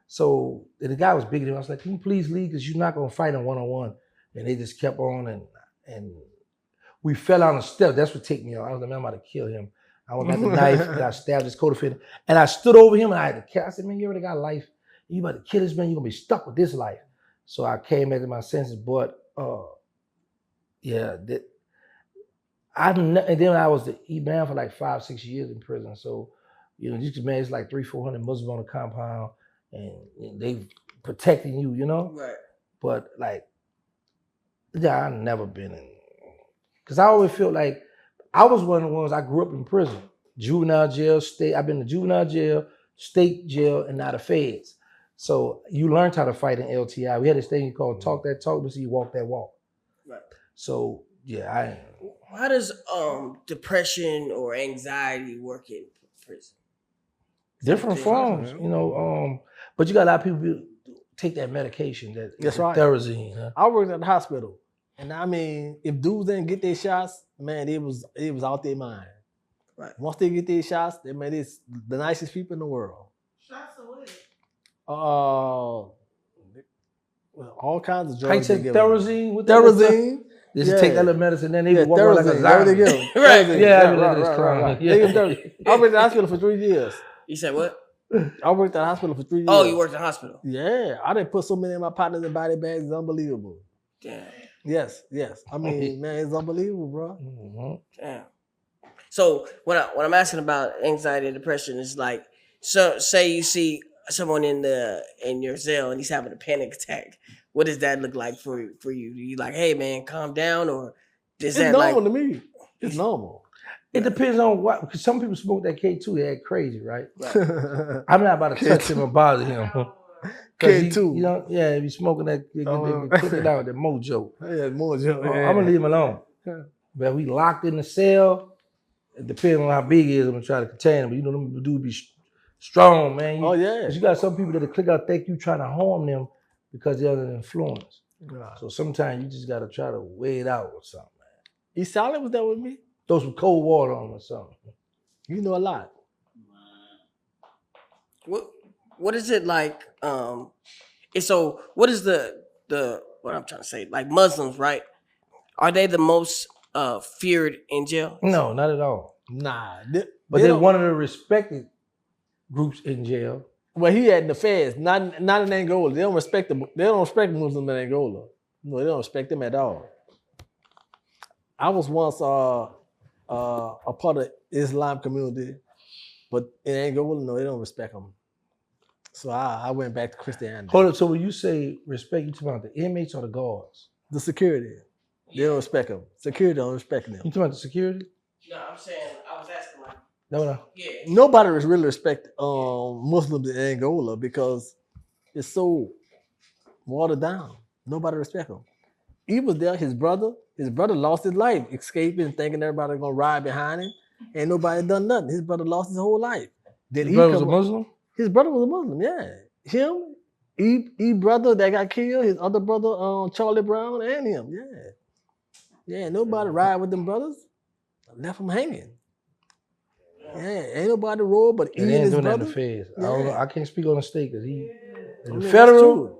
So the guy was big. I was like, can you please leave? Because you're not going to fight him one-on-one. And they just kept on and we fell on the step. That's what took me out. I was like, man, I'm about to kill him. I went got the knife and I stabbed this co-defendant. And I stood over him and I had to kill. I said, man, you already got life. You about to kill this man, you're gonna be stuck with this life. So I came back to my senses, but and then I was the man for like 5-6 years in prison. So, you know, you man, it's like 300-400 Muslims on the compound and they protecting you, you know? Right. But like, yeah, I've never been in, because I always feel like I was one of the ones, I grew up in prison. Juvenile jail, state, I've been to juvenile jail, state jail, and now the feds. So you learned how to fight in LTI. We had this thing called talk that talk, but see you walk that walk. Right. So yeah, How does depression or anxiety work in prison? different forms, you know. But you got a lot of people who take that medication, That's right. Therazine. Huh? I worked at the hospital, and I mean, if dudes didn't get their shots, man, it was out their mind. Right. Once they get their shots, they man, it's the nicest people in the world. Shots of what? All kinds of I drugs. take Therazine. Therazine. They just take that little medicine, then they walk Therazine. around like a That's what they zombie. give 'em. Right. Therazine. Yeah, I mean, right, that is right, crime. right. Yeah. They give 'em Therazine. I worked at the hospital for 3 years. You said what? I worked at the hospital for 3 years. Oh, you worked in the hospital. Yeah, I didn't put so many of my partners in body bags. It's unbelievable. Damn. Yes. I mean, man, it's unbelievable, bro. Mm-hmm. Damn. So when I'm asking about anxiety and depression, it's like, so say you see someone in your cell and he's having a panic attack. What does that look like for you? You like, hey man, calm down, or is It's that normal like to me. It's normal. It depends on what, because some people smoke that K2, they act crazy, right? I'm not about to touch him or bother him. K2. You know, yeah, if he's smoking that, they put it out, the mojo. Yeah, mojo. I'm gonna leave him alone. But we locked in the cell. It depends on how big he is. I'm gonna try to contain him. But you know, them dudes be strong, man. Oh yeah. But you got some people that click out, think you trying to harm them because they're under the influence. Right. So sometimes you just gotta try to weigh it out or something, man. East Solid was that with me? Throw some cold water on him or something. You know a lot. what is it like? So what is the what I'm trying to say? Like Muslims, right? Are they the most feared in jail? No, not at all. Nah. But they're one of the respected groups in jail. Well, he had in the feds, not in Angola. They don't respect them. They don't respect Muslims in Angola. No, they don't respect them at all. I was once a part of Islam community, but in Angola, no, they don't respect them. So I went back to Christianity. Hold up. So when you say respect, you talking about the inmates or the guards? The security, they don't respect them. Security don't respect them. You talking about the security? No, I'm saying I was asking like. No. Yeah. Nobody really respect Muslims in Angola because it's so watered down. Nobody respect him. He was there. His brother lost his life, escaping, thinking everybody was gonna ride behind him, and nobody done nothing. His brother lost his whole life. His brother was a Muslim? His brother was a Muslim. Yeah, him, he brother that got killed. His other brother, Charlie Brown, and him. Yeah. Nobody ride with them brothers. Left them hanging. Yeah, ain't nobody roll but he and his doing brother. that in the feds. Yeah. I don't know. I can't speak on the state because I mean, the federal that's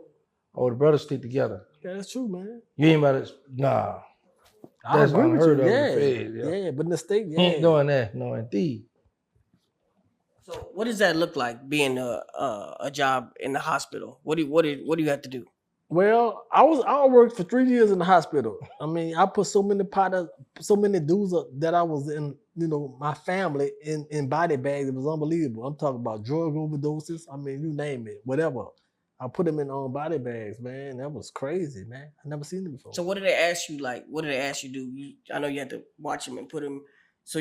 or the brothers stick together. Yeah, that's true, man. You ain't about to, nah. I That's agree with unheard you. of Yeah. in the feds. Yeah, but in the state, He yeah. ain't doing that. No, indeed. So what does that look like being a job in the hospital? What do you have to do? Well, I worked for 3 years in the hospital. I mean, I put so many dudes that I was in, my family in body bags. It was unbelievable. I'm talking about drug overdoses. I mean, you name it, whatever. I put them in body bags, man. That was crazy, man. I never seen it before. So what did they ask you? Like, what did they ask you to do? I know you had to watch them and put them. So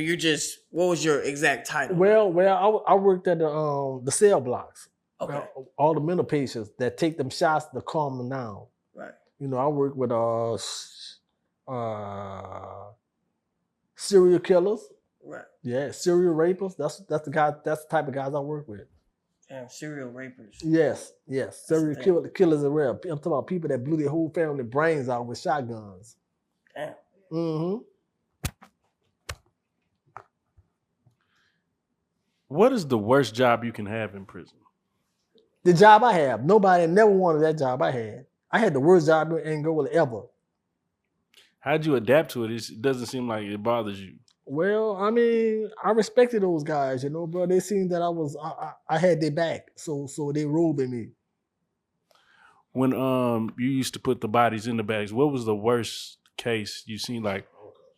what was your exact title? Well, I worked at the cell blocks. Okay. All the mental patients that take them shots to calm them down. Right. I work with serial killers. Right. Yeah, serial rapers. That's the guy. That's the type of guys I work with. Damn, serial rapers. Yes. Serial killers are real. I'm talking about people that blew their whole family brains out with shotguns. Damn. Mm-hmm. What is the worst job you can have in prison? The job I have, nobody never wanted that job I had. I had the worst job in Angola ever. How'd you adapt to it? It doesn't seem like it bothers you. Well, I mean, I respected those guys, you know, bro. They seen that I had their back, so they rolled with me. When you used to put the bodies in the bags, what was the worst case you seen? Like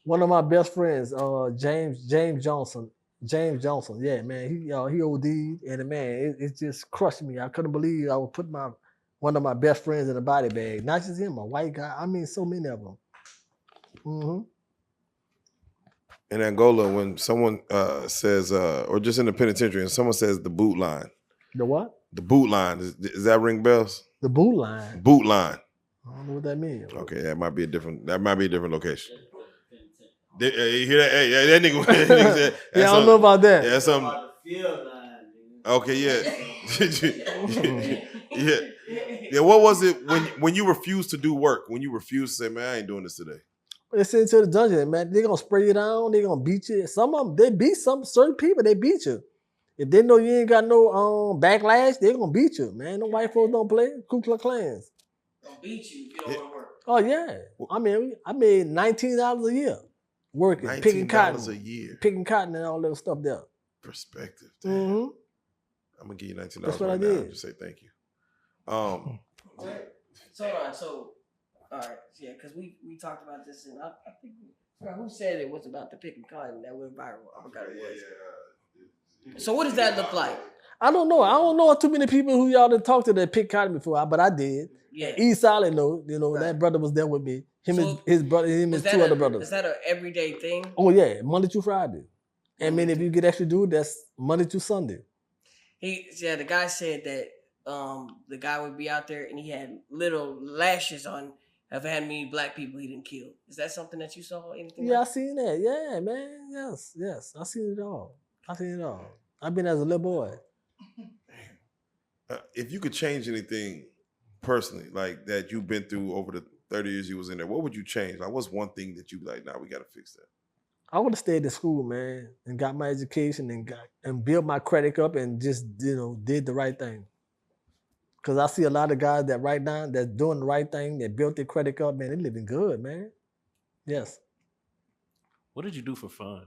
One of my best friends, James Johnson. James Johnson, yeah, man, he OD'd, and man, it just crushed me. I couldn't believe I would put one of my best friends in a body bag. Not just him, a white guy. I mean, so many of them. Mm-hmm. In Angola, when someone says, or just in the penitentiary, and someone says the boot line. The what? The boot line. Does that ring bells? The boot line. Boot line. I don't know what that means. Okay, that might be a different location. You hear that? Hey, that nigga said, yeah, I don't know about that. Yeah, that's something. Okay, yeah. Yeah, what was it when you refused to do work? When you refused to say, man, I ain't doing this today. They send you to the dungeon, man. They're gonna spray you down, they're gonna beat you. Some of them, they beat certain people, they beat you. If they know you ain't got no backlash, they're gonna beat you, man. No white folks don't play. Ku Klux Klans. Gonna beat you if you don't want to work. Oh yeah. I mean, I made $19 a year working, picking cotton. $19 a year. Picking cotton and all that stuff there. Perspective. Mm-hmm. I'm gonna give you $19 That's what right I did. now. Just say thank you. So all right, yeah, because we talked about this, and I think who said it was about the picking cotton that went viral. I forgot it was. So what does that look like? I don't know. I don't know too many people who y'all done talked to that picked cotton before, but I did. Yeah. East Solid know, Right. That brother was there with me. Him So, and his brother, him and two other brothers. Is that an everyday thing? Oh yeah, Monday through Friday. And then if you get extra dude, that's Monday through Sunday. The guy said that the guy would be out there and he had little lashes on of how many black people he didn't kill. Is that something that you saw? Anything? Yeah, like? I seen that. Yeah, man. Yes. I seen it all. I've been as a little boy. If you could change anything personally, like that you've been through over the 30 years you was in there, what would you change? Like, what's one thing that you be like, nah, we gotta fix that? I would have stayed in school, man, and got my education and built my credit up and just did the right thing. Cause I see a lot of guys that right now that's doing the right thing, that built their credit up, man, they living good, man. Yes. what did you do for fun?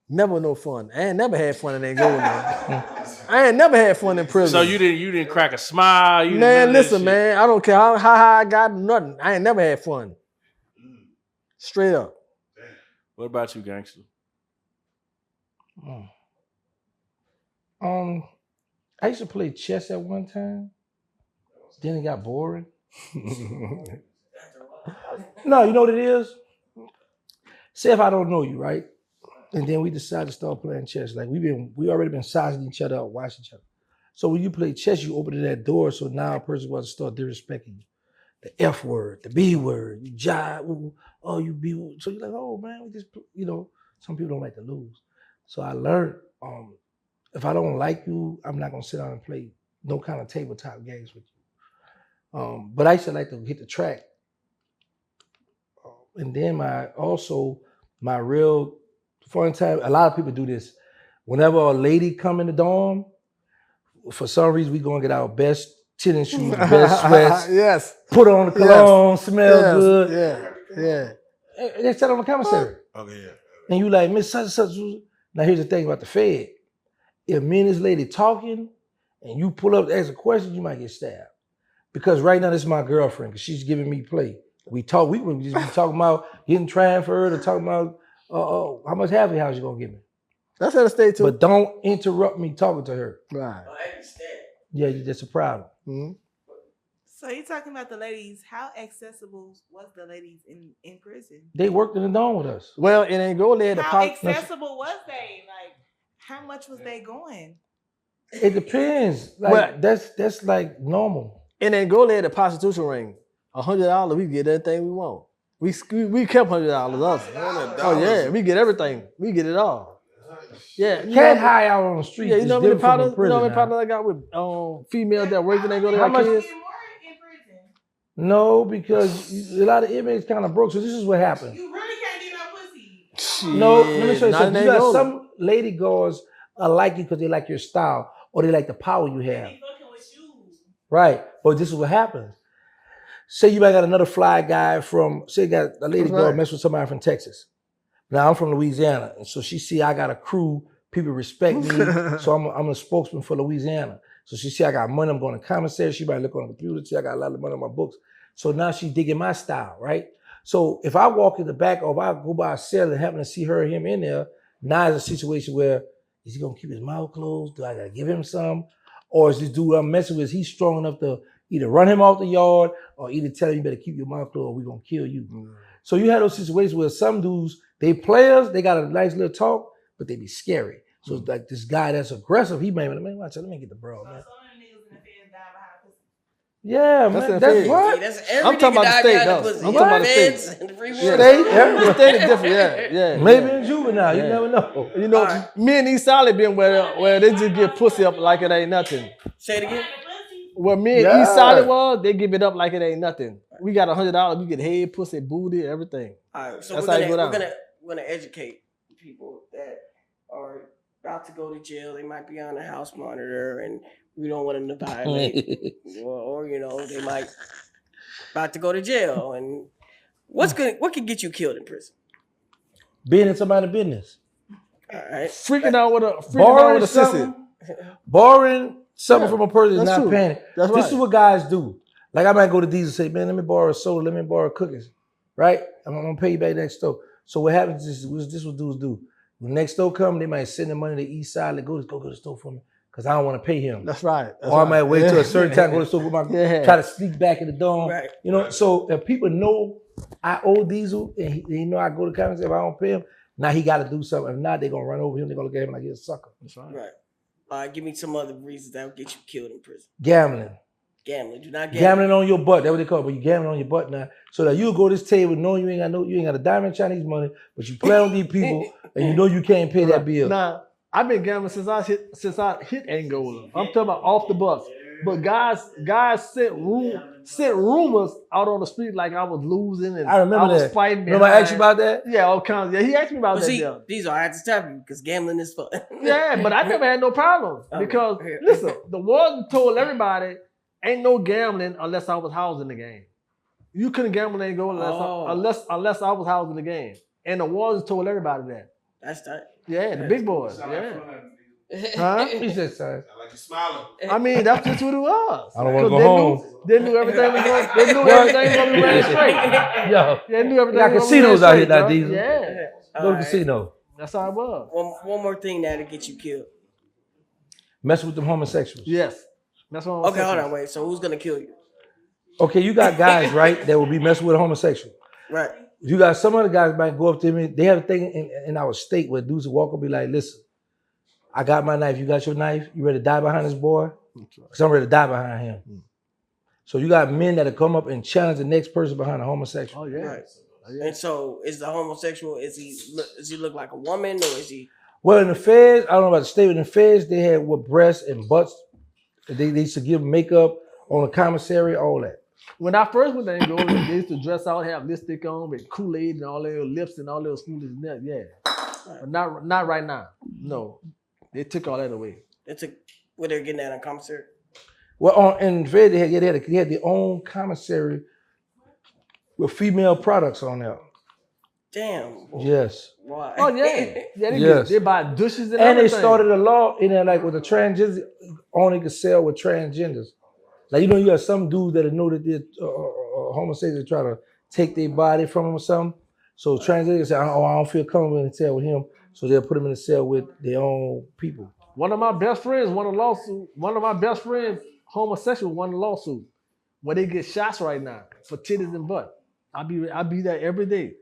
Never no fun. I ain't never had fun in Angola, man. I ain't never had fun in prison. So you didn't crack a smile? Man, listen, man. I don't care how high I got, nothing. I ain't never had fun. Straight up. What about you, gangster? I used to play chess at one time. Then it got boring. No, you know what it is? Say if I don't know you, right? And then we decide to start playing chess. Like we already been sizing each other up, watching each other. So when you play chess, you open that door. So now a person wants to start disrespecting you. The F word, the B word, you jive, oh, you be. So you're like, oh man, we just, some people don't like to lose. So I learned, if I don't like you, I'm not gonna sit down and play no kind of tabletop games with you. But I used to like to hit the track. And then my real fun time, a lot of people do this. Whenever a lady come in the dorm, for some reason we gonna get our best tennis shoes, best sweats. Yes. Put on the cologne, smell good. Yeah. And they sat on the commissary. Okay, yeah. And you like, Miss such and such. Now here's the thing about the Fed. If me and this lady talking and you pull up to ask a question, you might get stabbed. Because right now this is my girlfriend, because she's giving me play. We just be talking about getting transferred or talking about how much halfway house you gonna give me. That's how to stay too. But don't interrupt me talking to her. Right. I understand. Yeah, that's a problem. Mm-hmm. So you're talking about the ladies. How accessible was the ladies in prison? They worked in the dorm with us. Well, in Angola, they had How accessible was they? Like, how much was they going? It depends. Like that's like normal. In Angola, they had a prostitution ring. $100, we get everything we want. We kept $100. Us. Oh yeah, we get everything. We get it all. Yeah, Can't hide out on the street. Yeah, you know how many partners now. I got with females that work in Angola? How much kids? in prison? No, because a lot of inmates kind of broke. So this is what happened. You really can't get no pussy. No, let me show you not something. in You got Angola. some lady girls like you because they like your style or they like the power you have. They fucking with you. Right. But this is what happens. Say you might got another fly guy from, say you got a lady girl mess with somebody from Texas. Now I'm from Louisiana, and so she see I got a crew. People respect me, so I'm a spokesman for Louisiana. So she see I got money. I'm going to commissary. She might look on the computer, see I got a lot of money on my books. So now she digging my style, right? So if I walk in the back or if I go by a cell and happen to see her or him in there, now it's a situation where is he gonna keep his mouth closed? Do I gotta give him some? Or is this dude I'm messing with, is he strong enough to either run him off the yard or either tell him you better keep your mouth closed or we're gonna kill you. So you have those situations where some dudes, they players, they got a nice little talk, but they be scary. So it's like this guy that's aggressive, he may, man, watch it, let me get the bro, man. Yeah, man, that's what? That's every I'm talking about the state, though. I'm talking about the state. And the free State, The state is different, yeah. Maybe in juvenile, you never know. You know, me and East Solid been where they just get pussy up like it ain't nothing. Say it again. Where me and East Solid was, they give it up like it ain't nothing. We got $100, we get head, pussy, booty, everything. All right, so That's we're how you go down. gonna educate people that are about to go to jail. They might be on a house monitor, and we don't want them to violate, or you know, they might about to go to jail. And what can get you killed in prison? Being in somebody's business. All right, Freaking out with a sissy. Borrowing something from a person that's not true. paying. That's This right. is what guys do. Like I might go to Diesel and say, man, let me borrow a soda, let me borrow cookies, right? I'm gonna pay you back next door. So what happens is this what dudes do. When next door come, they might send the money to the East Side, like, go to the store for me, because I don't want to pay him. That's right. Or I might wait till a certain time, go to the store with my try to sneak back in the dorm. Right. You know, so if people know I owe Diesel and they know I go to county, if I don't pay him, now he got to do something. If not, they're gonna run over him. They're gonna look at him like he's a sucker. That's right. right. All right, give me some other reasons that will get you killed in prison. Gambling. Gambling. Do not gamble. Gambling on your butt. That's what they call it. But you gambling on your butt now. So that you go to this table knowing you ain't got a dime in Chinese money, but you play on these people and you know you can't pay that bill. Nah, I've been gambling since I hit Angola. I'm talking about off the bus. But guys sent rumors out on the street like I was losing and I remember was that. fighting. Remember I asked you about that? Yeah, all kinds. Yeah, he asked me about But that. see, Yeah. these are I have to tell you because gambling is fun. Yeah, but I never had no problem because listen, the warden told everybody ain't no gambling unless I was housing the game. You couldn't gamble in Angola unless I was housing the game, and the warden told everybody that. That's tight. Yeah, the big boys. Yeah. Huh? He said, sorry. I like you smiling. I mean, that's just what it was. I don't want to 'Cause go home. They knew everything was going. They knew everything was going to be ran straight. Yo, They knew everything. we got was casinos gonna out be here ran now, straight, Diesel. bro. Yeah, Go to the casino. that's how it was. One more thing that'll get you killed. Mess with them homosexuals. Yes, that's what. Okay, hold on, wait. So who's gonna kill you? Okay, you got guys, right, that will be messing with a homosexual. Right. You got some other guys might go up to me. They have a thing in our state where dudes will walk up and be like, listen, I got my knife. You got your knife? You ready to die behind this boy? Because I'm ready to die behind him. So you got men that'll come up and challenge the next person behind a homosexual. Oh yeah. Right. And so, is the homosexual? Does he look like a woman, or is he? Well, in the feds, I don't know about the state, but in the feds, they had with breasts and butts. They used to give makeup on the commissary, all that. When I first went to Angola, they used to dress out, have lipstick on with Kool-Aid and all their lips and all their smoothies and that. Yeah, but not right now. No, they took all that away. They took where they're getting that on commissary. Well, in the feds, they had their own commissary with female products on there. Damn. Yes. Why? Oh yeah, yeah. They buy douches and And they everything. started a law in there, like with the transgender, only could sell with transgenders. Like, you know, you have some dudes that know that they're homosexual, try to take their body from them or something. So transgenders say, oh, I don't feel comfortable in the cell with him. So they'll put them in the cell with their own people. One of my best friends won a lawsuit. One of my best friends, homosexual, won a lawsuit where they get shots right now for titties and butt. I be there every day.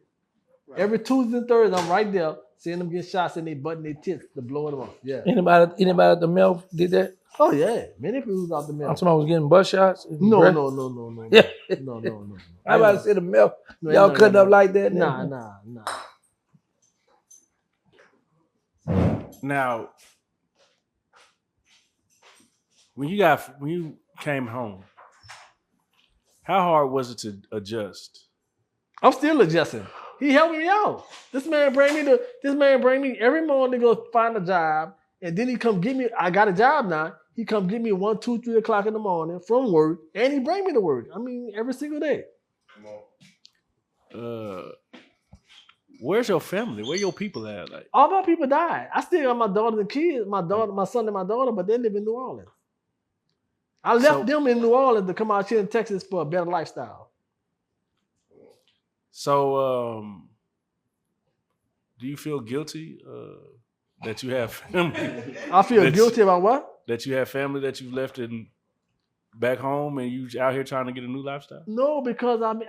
Right. Every Tuesday and Thursday, I'm right there seeing them get shots in their butt and their tits to blow them up. Yeah. Anybody at the mill did that? Oh yeah, many people was out the mill. Somebody was getting butt shots? No. Yeah. No. I about to say the mill. No, Y'all no, cutting no. up like that? Nah. Now, when you came home, how hard was it to adjust? I'm still adjusting. He helped me out. This man bring me every morning to go find a job, and then he come get me. I got a job now. He come get me 1, 2, 3 o'clock in the morning from work, and he bring me to work. I mean, every single day. Where's your family? Where your people at? Like, All my people died. I still got my daughter and kids, my son and my daughter, but they live in New Orleans. I left them in New Orleans to come out here in Texas for a better lifestyle. so do you feel guilty that you have family? I feel guilty about what? That you have family that you've left in back home and you out here trying to get a new lifestyle? No, because I'm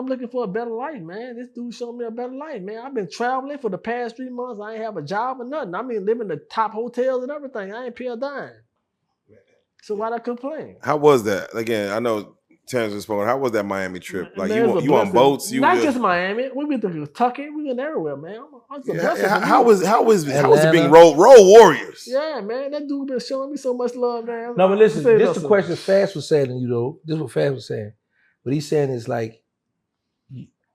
looking for a better life, man. This dude showed me a better life, man. I've been traveling for the past 3 months. I ain't have a job or nothing. I mean, living in the top hotels and everything. I ain't pay a dime. So why'd I complain? How was that? Again, I know Terrance was spoken. How was that Miami trip? Like Man, it was a you on blessing. boats? Not just Miami. We went to Kentucky. We went everywhere, man. It's a blessing for me. How was it being road warriors? Yeah, man. That dude been showing me so much love, man. No, but listen, Say this that the so. question Fast was saying, you know. This is what Fast was saying. What he's saying is like,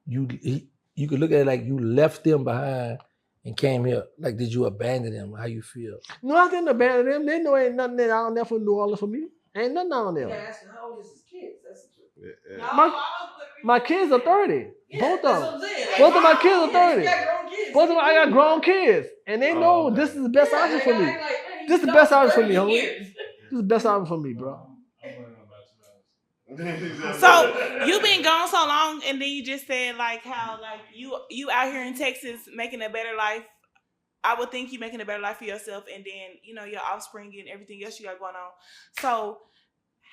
you could look at it like you left them behind and came here. Like, did you abandon them? How you feel? No, I didn't abandon them. They know ain't nothing down there for New Orleans for me. Ain't nothing down there. How old is his kids? That's My kids are 30. Both of them. what I'm saying. Both of my kids are 30. You got grown kids. Both of them, I got grown kids. And they know this is the best option for me. This is the best option for me, homie. This is the best option for me, bro. So you been gone so long, and then you just said like how like you out here in Texas making a better life. I would think you making a better life for yourself, and then you know your offspring and everything else you got going on. So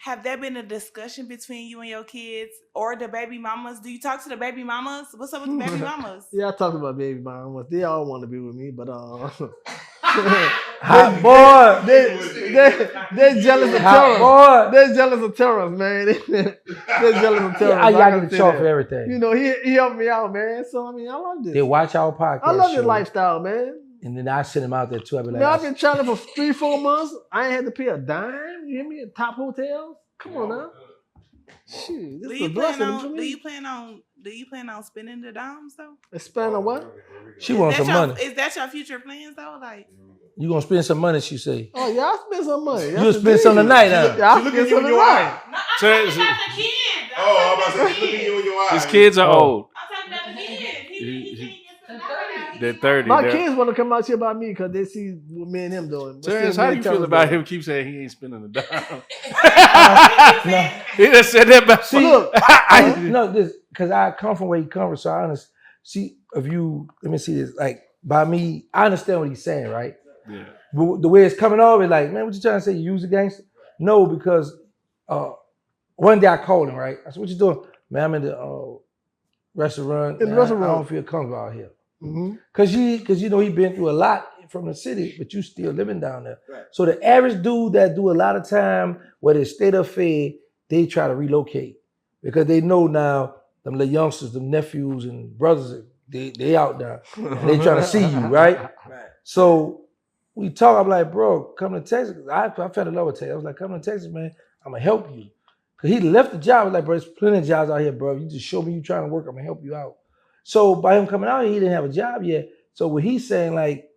have there been a discussion between you and your kids or the baby mamas? Do you talk to the baby mamas? What's up with the baby mamas? Yeah, I talked about baby mamas. They all want to be with me, but Hot boy. They're jealous of Hot Terrance. boy. They're jealous of Terrance, man. They're jealous of Terrance. I gotta get the say chalk that. for everything. You know, he helped me out, man. So I mean, I love this. They watch our podcast. I love this show, lifestyle, man. and then I send them out there too. I be like, Man, I've been traveling for 3-4 months. I ain't had to pay a dime. You hear me? At top hotels. Come on now. Shoot, this Do is a you plan blessing for on? me. Do you plan on spending the dimes though? Spend on what? she wants some money. Is that your future plans though? Like, You gonna spend some money? She say. Oh yeah, I spend some money. You spend some tonight, huh? Yeah, I She spend looking you some in your tonight. no, I'm Terrance- talking about the kids. Oh, I'm about to say, she looking you in your eyes. His kids are old. I'm talking about the kids. He can't get some money. They're 30. My They're- kids want to come out here about me because they see what me and him doing. Terrance, how do you feel about him keep saying he ain't spending a dime? No. He just said that about See, Look, no, this because I come from where he comes from. So I honest. See, if you let me see this. Like by me, I understand what he's saying, right? Yeah. But the way it's coming off, it's like, man, what you trying to say? You use a gangster? No, because one day I called him, right? I said, what you doing? Man, I'm in the restaurant. In the Man, restaurant. I don't feel comfortable out here. Mm-hmm. Cause you know he been through a lot from the city, but you still living down there. Right. So the average dude that do a lot of time where they stay there fed, they try to relocate because they know now them little youngsters, them nephews and brothers, they out there. And they trying to see you, right? Right. So we talk. I'm like, bro, come to Texas. I fell in love with Texas. I was like, come to Texas, man. I'm gonna help you. Cause he left the job. I was like, bro, there's plenty of jobs out here, bro. You just show me you trying to work. I'm gonna help you out. So by him coming out here, he didn't have a job yet. So what he's saying, like,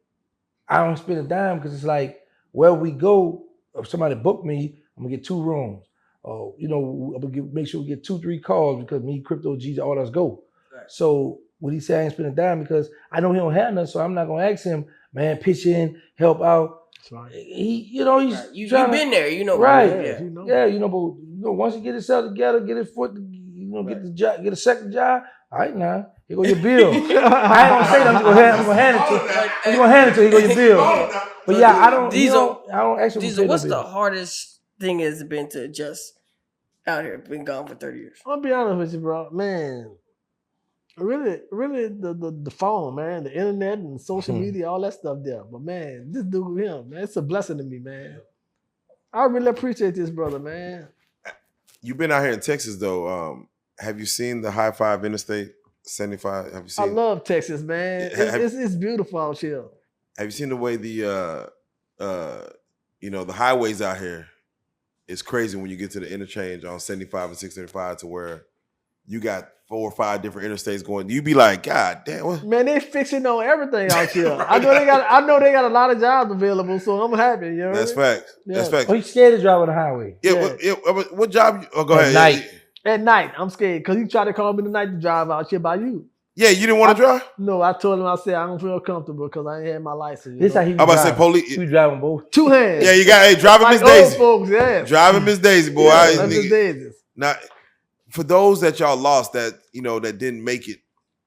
I don't spend a dime because it's like where we go, if somebody book me, I'm gonna get 2 rooms. Oh, you know, I'm gonna make sure we get 2-3 calls because me, Crypto G's, all us go. Right. So what he said, I ain't spend a dime because I know he don't have nothing, so I'm not gonna ask him, man, pitch in, help out. That's right. He, you know, he's Right. You've trying been there, you know. Right. Yeah. You know. Yeah, you know, but you know, once you get himself together, get his foot, you know, get the job, get a second job. All right, now here go your bill. I ain't gonna say that. I'm gonna hand it to. I'm gonna hand it to. Here go your bill. But yeah, I don't. These I don't actually. These are, what's the hardest thing has been to adjust out here? Been gone for 30 years. I'll be honest with you, bro. Man, really the phone, man, the internet and social media, all that stuff there. But man, this dude with him, man, it's a blessing to me, man. I really appreciate this brother, man. You've been out here in Texas though. Have you seen the High 5 Interstate 75? Have you I seen? love Texas, man. Have- It's beautiful out here. Have you seen the way the the highways out here? It's crazy when you get to the interchange on 75 and 635 to where you got 4 or 5 different interstates going. You be like, God damn, what? Man, they fixing on everything out here. I know they got a lot of jobs available, so I'm happy. You know That's what I mean? facts. Yeah. That's facts. Oh, he's scared to drive on the highway. Yeah. What job? Oh, go At ahead. night. At night, I'm scared because he tried to call me tonight to drive out here by you. Yeah, you didn't want to drive? No, I told him, I said, I don't feel comfortable because I ain't had my license. This how he I'm about to say driving. police. He was driving both. 2 hands. Yeah, you got, hey, driving like Miss Daisy. old folks, yeah. Driving Miss Daisy, boy. Yeah, like Miss Daisy. Now, for those that y'all lost that, that didn't make it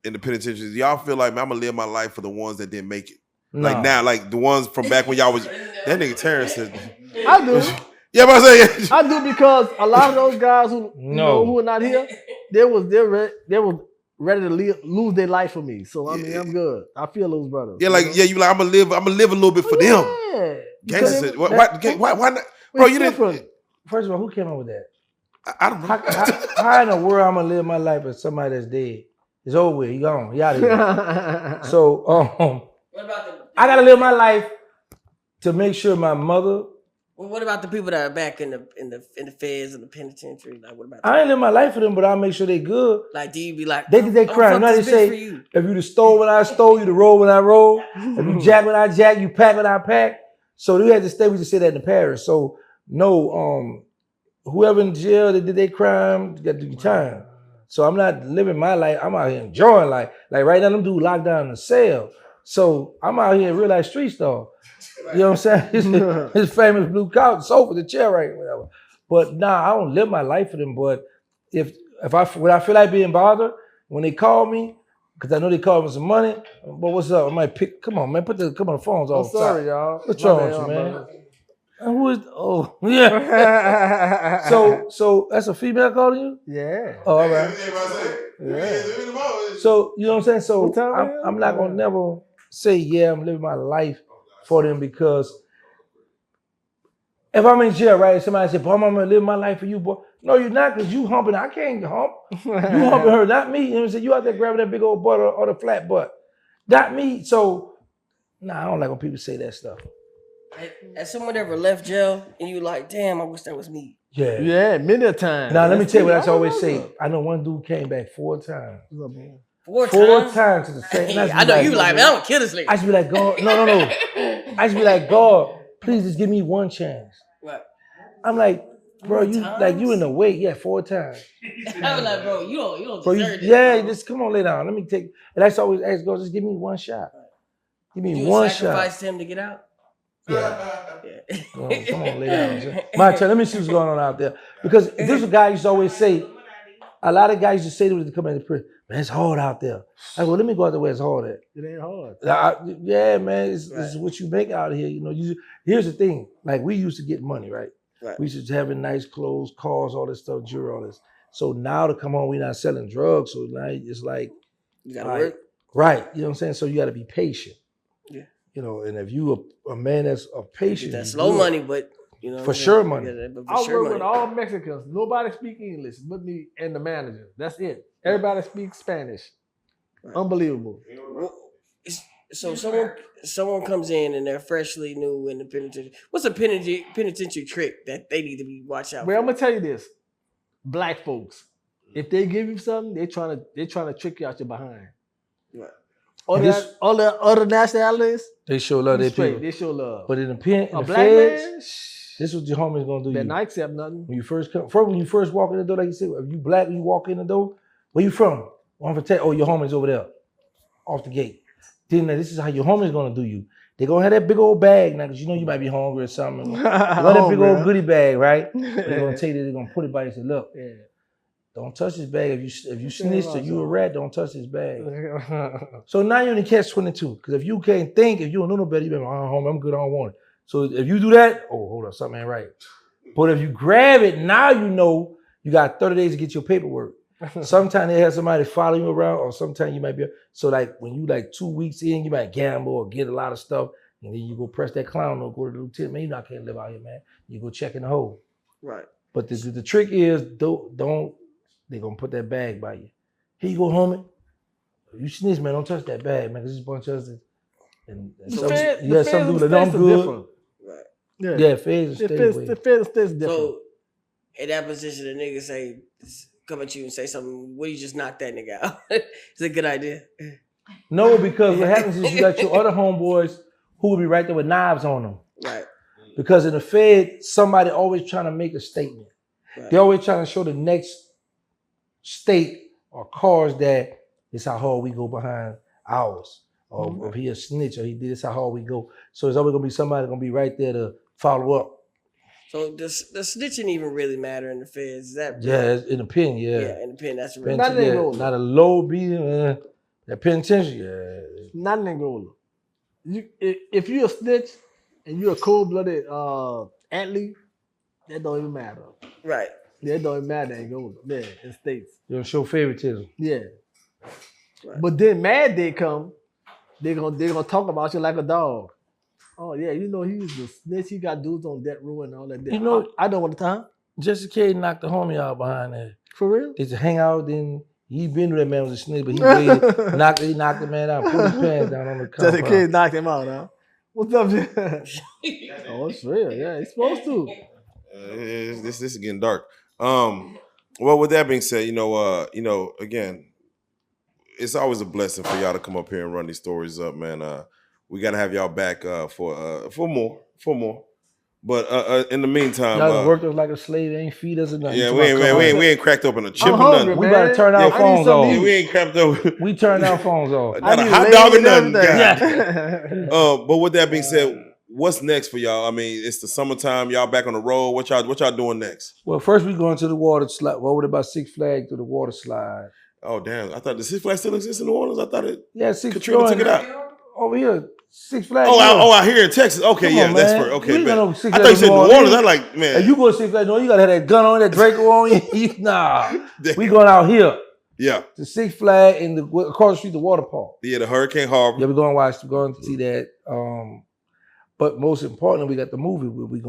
in the penitentiaries, y'all feel like, man, I'm going to live my life for the ones that didn't make it. No. Like now, like the ones from back when y'all was, that nigga Terrance said. I do. Yeah, but I say, I do because a lot of those guys who who are not here, they was ready to lose their life for me. So I mean, I'm good. I feel those brothers. Yeah, like you like I'm gonna live a little bit for them. Yeah. Gangsta said, why not? Bro, you didn't. First of all, who came up with that? I don't know. How in the world I'm gonna live my life with somebody that's dead? It's over with. He gone. He out of here. So What about the? I gotta live my life to make sure my mother. Well, what about the people that are back in the feds and the penitentiary? Like, what about? I ain't live my life for them, but I'll make sure they good. Like, do you be like, They did their crime. You know how they say, if you stole what I stole, you the roll what I roll. If you jack what I jack, you pack what I pack. So we had to stay. We just say that in Paris. So no, whoever in jail that did their crime, got to do your time. So I'm not living my life. I'm out here enjoying life. Like right now, them dudes locked down in a cell. So I'm out here in real life street star. You know what I'm saying? His famous blue couch, sofa, the chair, right, whatever. But nah, I don't live my life for them. But when I feel like being bothered, when they call me, because I know they call me some money. But what's up? I might pick. Come on, man. Come on, the phones off. I'm sorry, y'all. What's wrong with you, man? And who is? Oh, yeah. So that's a female calling you? Yeah. Oh, all right. Yeah. So you know what I'm saying? So I'm not gonna never say I'm living my life for them, because if I'm in jail, right, somebody said, "Boy, I'm gonna live my life for you, boy." No, you're not, because you humping. I can't hump. You humping her, not me. You know what I'm saying? You out there grabbing that big old butt or the flat butt, not me. So, I don't like when people say that stuff. Has someone ever left jail and you like, damn, I wish that was me? Yeah. Yeah, many a time. Now let me tell you what I always say. I know one dude came back 4 times. Four times to the same. I know you like, man, I'm gonna kill this nigga. I should be like, God, no. I should be like, God, please just give me one chance. Right. I'm like, bro, you in the wait, 4 times. I'm like, bro, you don't Bro, deserve this. yeah, bro. just come on, lay down. Let me take. And I always ask God, just give me one shot. Give me You one sacrificed shot. him to get out. Yeah. Come on, lay down. My turn. Let me see what's going on out there. Because this is a guy used to always say. A lot of guys used to say to me to come into prison, man, it's hard out there. I go, let me go out there where it's hard at. It ain't hard. Yeah, man, it's what you make out here. You know, here's the thing. Like, we used to get money, right? We used to having nice clothes, cars, all this stuff, jewelry, all this. So now to come home, we're not selling drugs. So now it's like, you gotta work. Right. You know what I'm saying? So you got to be patient. Yeah. You know, and if you a man that's patient, that's slow money, but you know, for sure money. I work with all Mexicans. Nobody speak English but me and the manager. That's it. Everybody speaks Spanish. Right. Unbelievable. So someone comes in and they're freshly new in the penitentiary. What's a penitentiary trick that they need to be watch out for? Well, I'm gonna tell you this. Black folks, if they give you something, they're trying to trick you out your behind. Right. All the other nationalities, they show love. They show love. But in the pen, a black man, this is what your homie's gonna do. They're not accept nothing. When you first walk in the door, like you said, if you black, when you walk in the door, where you from? I'm from Texas. Oh, your homie's over there, off the gate. Then this is how your homie's gonna do you. They gonna have that big old bag now, because you know you might be hungry or something. They got that big old goodie bag, right? They're gonna take it. They're gonna put it by you and say, look, don't touch this bag. If you snitched or you a rat, don't touch this bag. So now you're in the catch-22. Because if you can't think, if you don't know no better, you be like, oh, homie, I'm good, I don't want it. So if you do that, oh, hold up, something ain't right. But if you grab it, now you know you got 30 days to get your paperwork. Sometimes they have somebody follow you around, or sometimes you might be, so like when you like 2 weeks in, you might gamble or get a lot of stuff, and then you go press that clown or go to the lieutenant, man, you not can't live out here, man. You go check in the hole. Right. But the trick is, don't they're gonna put that bag by you. Here you go, homie. You snitch, man, don't touch that bag, man, because there's a bunch of us. And some dudes that I'm good. Different. Right. Yeah, feds are the feds different. So in that position, the nigga say, come at you and say something, what you just knock that nigga out? It's a good idea. No, because what happens is you got your other homeboys who will be right there with knives on them. Right. Because in the Fed, somebody always trying to make a statement. Right. They're always trying to show the next state or cars that It's how hard we go behind ours. Or if he a snitch or he did this, how hard we go. So it's always gonna be somebody gonna be right there to follow up. So does snitching even really matter in the feds? Is that Yeah, it's in the pen, yeah. Yeah, in the pen, that's really Not in Angola. Not a low beating, that penitentiary, yeah. Not in Angola. If you're a snitch and you're a cold-blooded athlete, that don't even matter. right. That don't even matter in Angola. Yeah, in States. You don't show favoritism. Yeah. Right. But then Mad Day come, they're gonna talk about you like a dog. Oh yeah, you know he's the snitch. He got dudes on death row and all that. You know- I don't want the time. Jesse K knocked the homie out behind there. For real? They just hang out, then he been with that man was a snitch, but he waited, knocked the man out, put his pants down on the Just compound. the kid knocked him out, huh? What's up, Jay? Oh, it's real. Yeah, he's supposed to. This is getting dark. Well, with that being said, again, it's always a blessing for y'all to come up here and run these stories up, man. We gotta have y'all back for more. But in the meantime, Y'all worked us like a slave, ain't feed us or nothing. yeah, You we ain't, talking man, about we ain't cracked open a chip I'm or hungry, nothing. We man. better turn our I need phones something off. to Yeah, eat. we ain't cracked open. We turned our phones off. Not a need hot leg dog or and nothing. everything. But with that being said, what's next for y'all? I mean, it's the summertime. Y'all back on the road. What y'all doing next? Well, first we going to the water slide. What would about Six Flags to the water slide? Oh damn! I thought the Six Flags still exists in New Orleans. I thought it. Yeah, Six Katrina took it out. Over here, Six Flags. Out here in Texas. Okay, Come yeah, on, that's man. for okay. We ain't Man. got no Six I thought you Flags said in New New Orleans. Orleans. I'm like, man. Hey, you go to Six Flags, no, you gotta have that gun on, that Draco on you. Nah, we going out here. Yeah, The Six Flag and across the street, the water park. yeah, the Hurricane Harbor. Yeah, we're going to see that. But most importantly, we got the movie we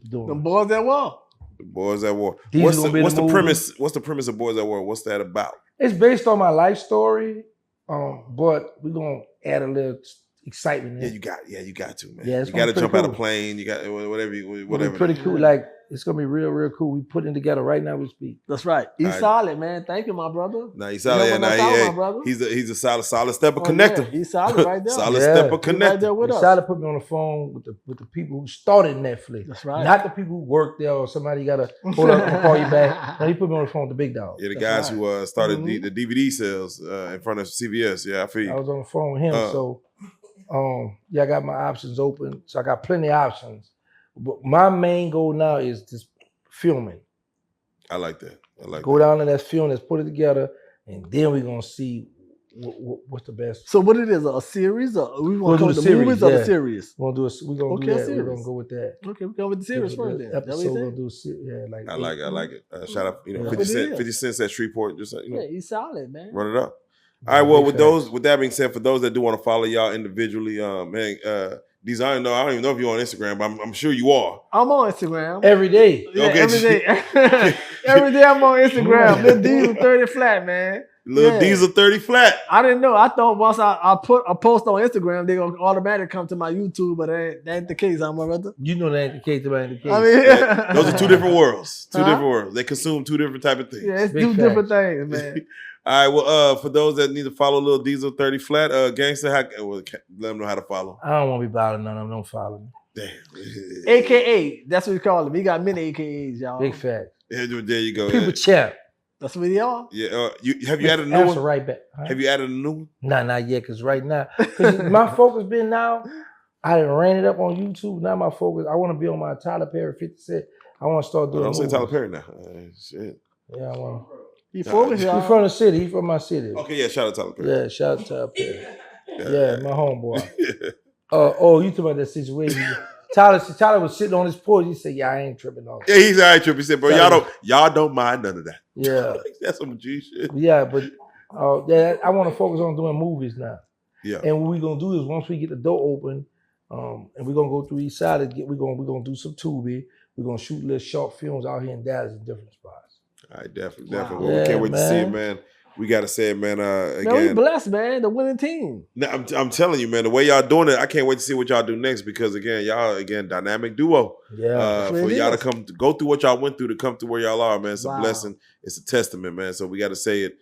doing. Them boys that walk. The Boys at War. These What's gonna the, be what's the the movie. premise? What's the premise of Boys at War? What's that about? It's based on my life story, but we're gonna add a little excitement. Yeah, in. you got to, man. Yeah, it's you got to gonna be jump pretty out of a cool. plane. You got whatever. It'll be Whatever. pretty cool. Like it's gonna be real cool. We putting it together right now. We speak. That's right. He's Alright. solid, man. Thank you, my brother. Now he's You solid. know Yeah, what I'm talking about, now brother? he's a solid step of Oh, connector. yeah, he's solid right there. Solid Yeah. step of He's right there connector. with us. Decided to put me on the phone with the people who started Netflix. That's right. Not the people who work there or somebody gotta hold up and call you back. No, he put me on the phone with the big dog. Yeah, the That's guys right. who started Mhm. the DVD sales in front of CVS. Yeah, I feel I you. was on the phone with him, so I got my options open. So I got plenty of options. But my main goal now is just filming. I like that. Go down to that film, let's put it together, and then we're gonna see what's the best. So what it is, a series? Or we We'll want to do go the the series, movies or yeah. the series? We're gonna Okay, do that. We're series. gonna go with that. Okay, we go with the series first then. That's what Episode you we're said? gonna do like I like it. Shout out, Yeah. 50 That's what it Cent. is. 50 Cents at Shreveport. Just Yeah, he's solid, man. run it up. All right. Well, Big facts. with that being said, for those that do want to follow y'all individually, these I don't even know if you're on Instagram, but I'm sure you are. I'm on Instagram. Every day. Yeah, Okay. every day. Every day I'm on Instagram. Lil Diesel 30 flat, man. Lil Yeah. Diesel 30 flat. I didn't know. I thought once I put a post on Instagram, they're gonna automatically come to my YouTube, but that ain't the case, huh, my brother? You know that ain't the case, that ain't the case. I mean, Those are two different worlds. Two Huh? different worlds. They consume two different type of things. yeah, it's Big two different things, man. All right. Well, for those that need to follow Lil Diesel 30 flat, Gangsta, let them know how to follow. I don't want to be bothering none of them. Don't follow me. Damn. AKA, that's what we call him. He got many AKAs, y'all. Big fact. Yeah, there you go. People champ. That's what they are. Yeah. Have you added a new Answer one? right back. Huh? Have you added a new one? Nah, not yet. Cause right now, my focus been now. I done ran it up on YouTube. Now my focus. I want to be on my Tyler Perry 50 Cent. I want to start doing. Don't say movies. Tyler Perry now. Shit. Yeah, I want. He focused, He's y'all. from the city. He's from my city. Okay, yeah. Shout out Tyler Perry. Yeah, shout out to Tyler Perry. Yeah, my homeboy. You talking about that situation? Tyler was sitting on his porch. He said, "Yeah, I ain't tripping off." Yeah, he's all right, Trip. He said, bro, y'all don't mind none of that. Yeah, That's some G shit. yeah, but I want to focus on doing movies now. Yeah. And what we're gonna do is once we get the door open, and we're gonna go through each side and we're gonna do some Tubi. We're gonna shoot little short films out here in Dallas in different spots. All right, definitely. Wow. Well, we Yeah, can't wait to see it, man. man. We gotta say it, man. Man, we Again, blessed, man. The winning team. no, I'm telling you, man. The way y'all doing it, I can't wait to see what y'all do next because again, y'all dynamic duo. Yeah, That's what For it y'all is. to go through what y'all went through to come to where y'all are, man. It's a Wow. blessing. It's a testament, man. So we got to say it.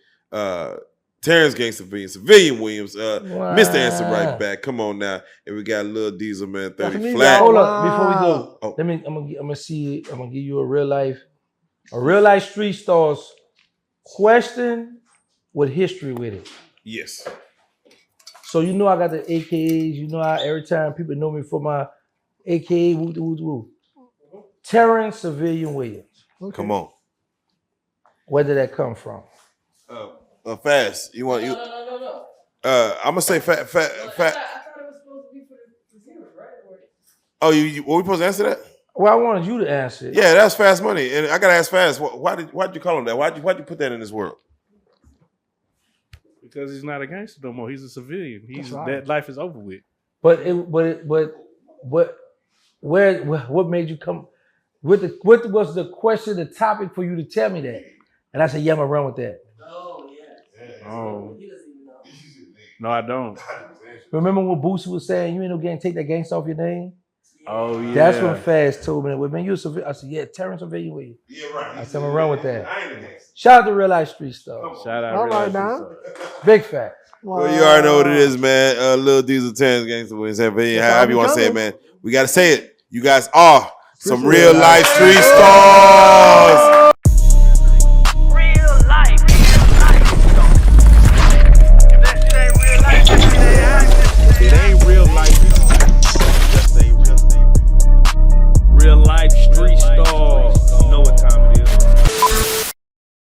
Terrance Gangsta, Civilian Williams, Mr. Answer right back. Come on now, and we got Lil Diesel, man. 30 That's me, flat. Hold up, Wow. before we go, Oh. I'm gonna see. I'm gonna give you a real life street stars question with history with it. Yes. So you know I got the AKAs. You know how every time people know me for my AKA, woo. Terrance Civilian Williams. Okay. Come on. Where did that come from? Fast. You want you? No. I'm gonna say fat. I thought it was supposed to be for the viewers, right? Oh, you were we supposed to answer that? Well, I wanted you to answer it. Yeah, that's Fast Money, and I gotta ask Fast. Why'd you call him that? Why'd you put that in this world? Because he's not a gangster no more. He's a civilian. That's right. That life is over with. But what made you come? What was the question, the topic for you to tell me that? And I said, yeah, I'm gonna run with that. Oh, yeah. Oh. He doesn't even know. No, I don't. Remember when Boosie was saying, you ain't no gang, take that gangsta off your name? Oh yeah. That's when Fast told me that. Well, man, you a civilian. I said, yeah, Terrance Civilian Williams. Yeah, right. I said, I'm gonna run with that. I ain't a gangster. Shout out to Real Life Street Stars. Shout out. All right, Reallyfe now. Big fact. Well, you already know what it is, man. Lil Diesel, Terrance Gangsta, however you want to say it, man. We gotta say it. You guys are some real life street stars. Real life. If that shit ain't real life, It ain't real life. Just a real life street star.